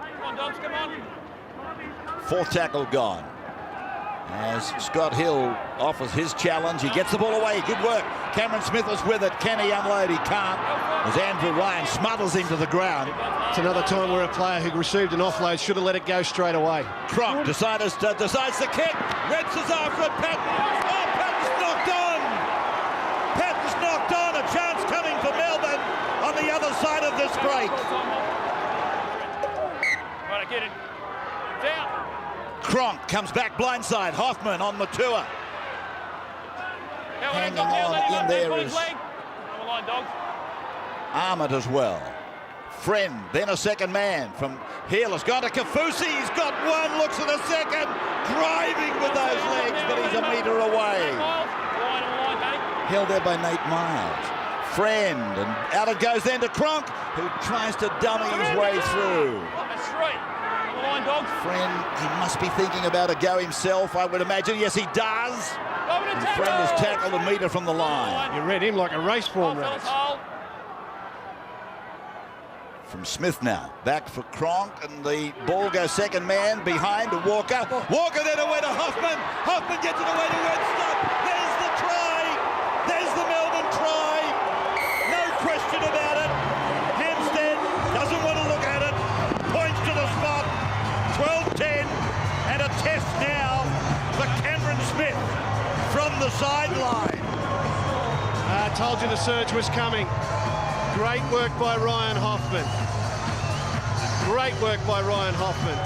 4th tackle gone. As Scott Hill offers his challenge, he gets the ball away. Good work. Cameron Smith was with it. Can he unload? He can't. As Andrew Ryan smothers him to the ground. It's another time where a player who received an offload should have let it go straight away. Cronk decides to kick. Reds is after it. Patton's knocked on. Patton's knocked on. A chance coming for Melbourne on the other side of this break. Right, get it. Down. Cronk comes back blindside. Hoffman on Matua. Hanging on in there is Armour as well. Friend, then a second man from Hill has gone to Kafusi. He's got one, looks at a second, driving with those legs, but he's a metre away. Held there by Nate Miles. Friend, and out it goes then to Cronk, who tries to dummy his way through. Friend, he must be thinking about a go himself, I would imagine. Yes, he does. And Friend has tackled a metre from the line. You read him like a race form race. From Smith now, back for Cronk, and the ball goes second man behind to Walker. Walker then away to Hoffman. Hoffman gets it away to Webster. There's the try. There's the Melbourne try. No question about it. Hampstead doesn't want to look at it. Points to the spot. 12-10, and a test now for Cameron Smith from the sideline. I told you the surge was coming. Great work by Ryan Hoffman. Great work by Ryan Hoffman.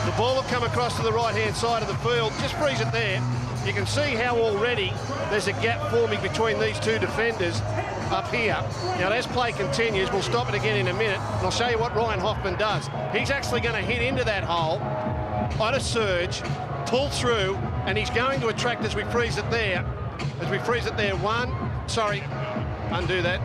The ball will come across to the right-hand side of the field. Just freeze it there. You can see how already there's a gap forming between these two defenders up here. Now, as play continues, we'll stop it again in a minute, and I'll show you what Ryan Hoffman does. He's actually going to hit into that hole on a surge, pull through, and he's going to attract as we freeze it there. As we freeze it there, undo that.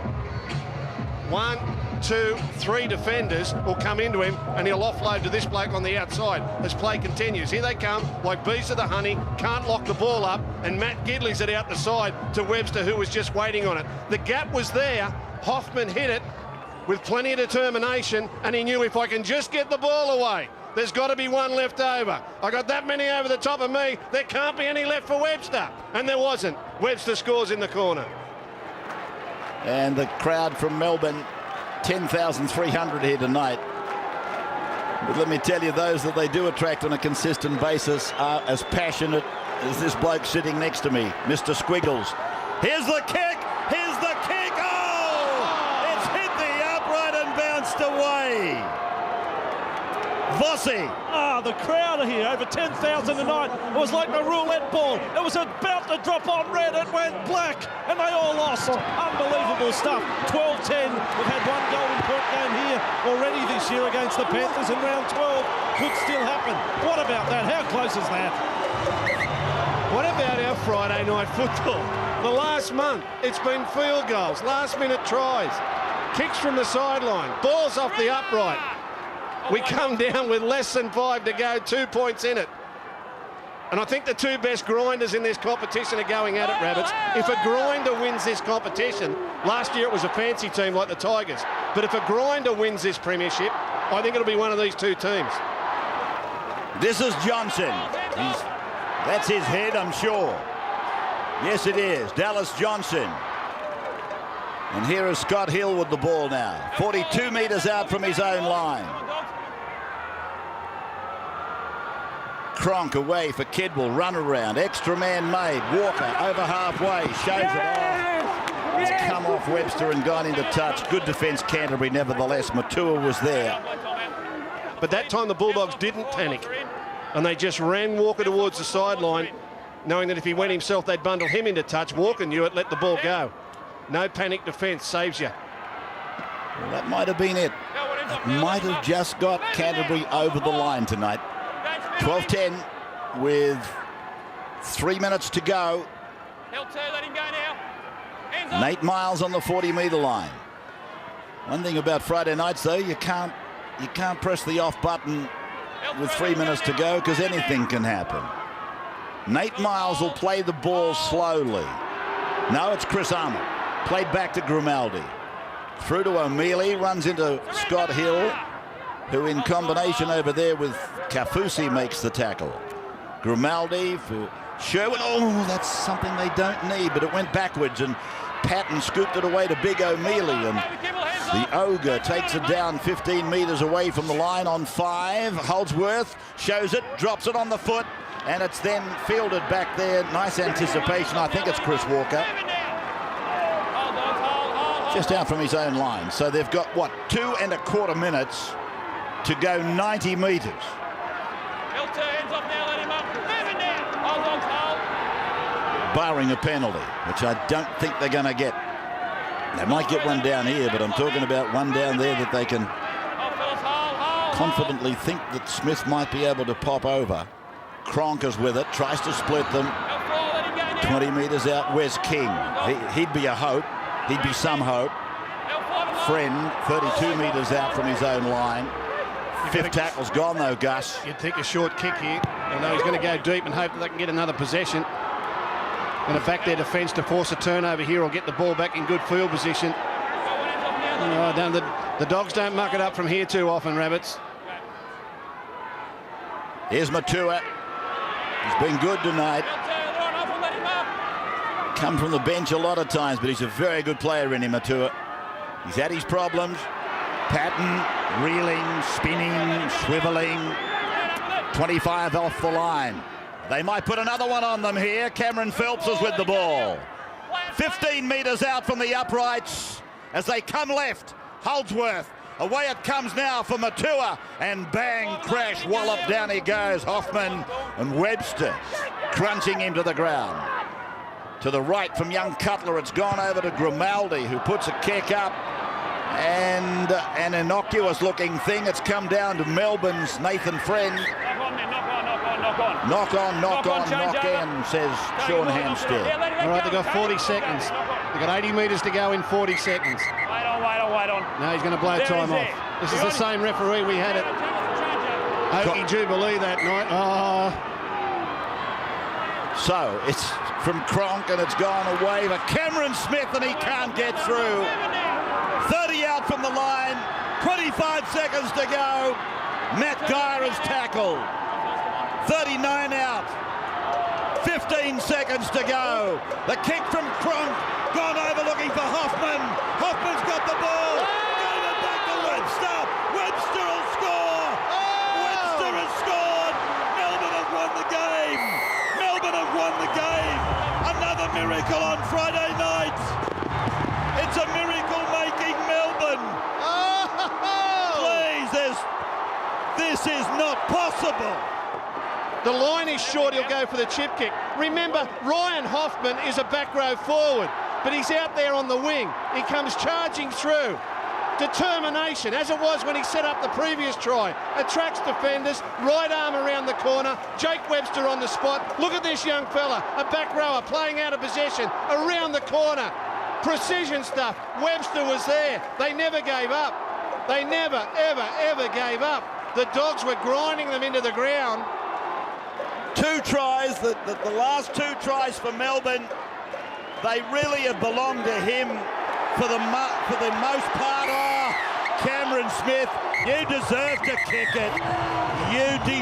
1, 2, 3 defenders will come into him, and he'll offload to this bloke on the outside as play continues. Here they come, like bees to the honey, can't lock the ball up, and Matt Gidley's it out the side to Webster, who was just waiting on it. The gap was there. Hoffman hit it with plenty of determination, and he knew, if I can just get the ball away, there's got to be one left over. I got that many over the top of me. There can't be any left for Webster. And there wasn't. Webster scores in the corner. And the crowd from Melbourne, 10,300 here tonight. But let me tell you, those that they do attract on a consistent basis are as passionate as this bloke sitting next to me, Mr. Squiggles. Here's the kick! Here's the kick! Oh! It's hit the upright and bounced away. Vossi. The crowd are here, over 10,000 tonight. It was like the roulette ball. It was about to drop on red. It went black, and they all lost. Unbelievable stuff. 12-10. We've had one golden point game here already this year against the Panthers in round 12. Could still happen. What about that? How close is that? What about our Friday night football? The last month, it's been field goals, last-minute tries, kicks from the sideline, balls off the upright. We come down with less than 5 to go, 2 points in it. And I think the two best grinders in this competition are going at it, Rabbits. If a grinder wins this competition, last year it was a fancy team like the Tigers, but if a grinder wins this premiership, I think it'll be one of these two teams. This is Johnson. That's his head, I'm sure. Yes, it is. Dallas Johnson. And here is Scott Hill with the ball now. 42 metres out from his own line. Cronk away for Kidwell. Run around. Extra man made. Walker over halfway. Shows it off. It's come off Webster and gone into touch. Good defence, Canterbury, nevertheless. Matua was there. But that time the Bulldogs didn't panic. And they just ran Walker towards the sideline, knowing that if he went himself, they'd bundle him into touch. Walker knew it, let the ball go. No panic defence, saves you. Well, that might have been it. It might have just got Canterbury over the line tonight. 12-10 with 3 minutes to go. Nate Miles on the 40-metre line. One thing about Friday nights, though, you can't press the off button with 3 minutes to go because anything can happen. Nate Miles will play the ball slowly. No, it's Chris Armour. Played back to Grimaldi. Through to O'Mealy, runs into Scott Hill, who in combination over there with Kafusi makes the tackle. Grimaldi for Sherwin. Oh, that's something they don't need, but it went backwards and Patton scooped it away to Big O'Mealy, and the Ogre takes it down 15 metres away from the line on 5. Holdsworth shows it, drops it on the foot, and it's then fielded back there. Nice anticipation. I think it's Chris Walker. Just out from his own line. So they've got, what, 2.25 minutes to go 90 metres. Barring a penalty, which I don't think they're going to get. They might get one down here, but I'm talking about one down there that they can confidently think that Smith might be able to pop over. Cronk is with it, tries to split them. 20 metres out, Wes King. He'd be a hope. He'd be some hope. Friend, 32 metres out from his own line. Fifth tackle's gone, though, Gus. You'd think a short kick here. I know he's going to go deep and hope that they can get another possession. Going to back their defence to force a turnover here or get the ball back in good field position. The Dogs don't muck it up from here too often, Rabbits. Here's Matua. He's been good tonight. Come from the bench a lot of times, but he's a very good player in him, Matua. He's had his problems. Patton, reeling, spinning, swivelling. 25 off the line. They might put another one on them here. Cameron Phelps is with the ball. 15 metres out from the uprights as they come left. Holdsworth. Away it comes now for Matua. And bang, crash, wallop, down he goes. Hoffman and Webster crunching him to the ground. To the right from young Cutler, it's gone over to Grimaldi, who puts a kick up. And an innocuous-looking thing. It's come down to Melbourne's Nathan Friend. Knock on, says Sean Hampstead. All right, they've got 40 seconds. They've got 80 metres to go in 40 seconds. Wait on. No, he's going to blow time off. This is the same referee we had at Oakey Jubilee that night. So it's from Cronk and it's gone away for Cameron Smith and he can't get through. 30 out from the line, 25 seconds to go. Matt Geyer is tackled. 39 out, 15 seconds to go. The kick from Cronk, gone over looking for Hoffman. Hoffman's got the ball. Gave it back to Webster. Webster will score. Webster has scored. Melbourne have won the game. Melbourne have won the game. Another miracle on Friday night. It's a miracle making Melbourne. Please, this is not possible. The line is short, he'll go for the chip kick. Remember, Ryan Hoffman is a back row forward, but he's out there on the wing. He comes charging through. Determination, as it was when he set up the previous try. Attracts defenders, right arm around the corner. Jake Webster on the spot. Look at this young fella, a back rower playing out of possession, around the corner. Precision stuff. Webster was there. They never gave up. They never, ever gave up. The Dogs were grinding them into the ground. 2 tries, the last 2 tries for Melbourne, they really have belonged to him for the most part. Oh, Cameron Smith, you deserve to kick it. You deserve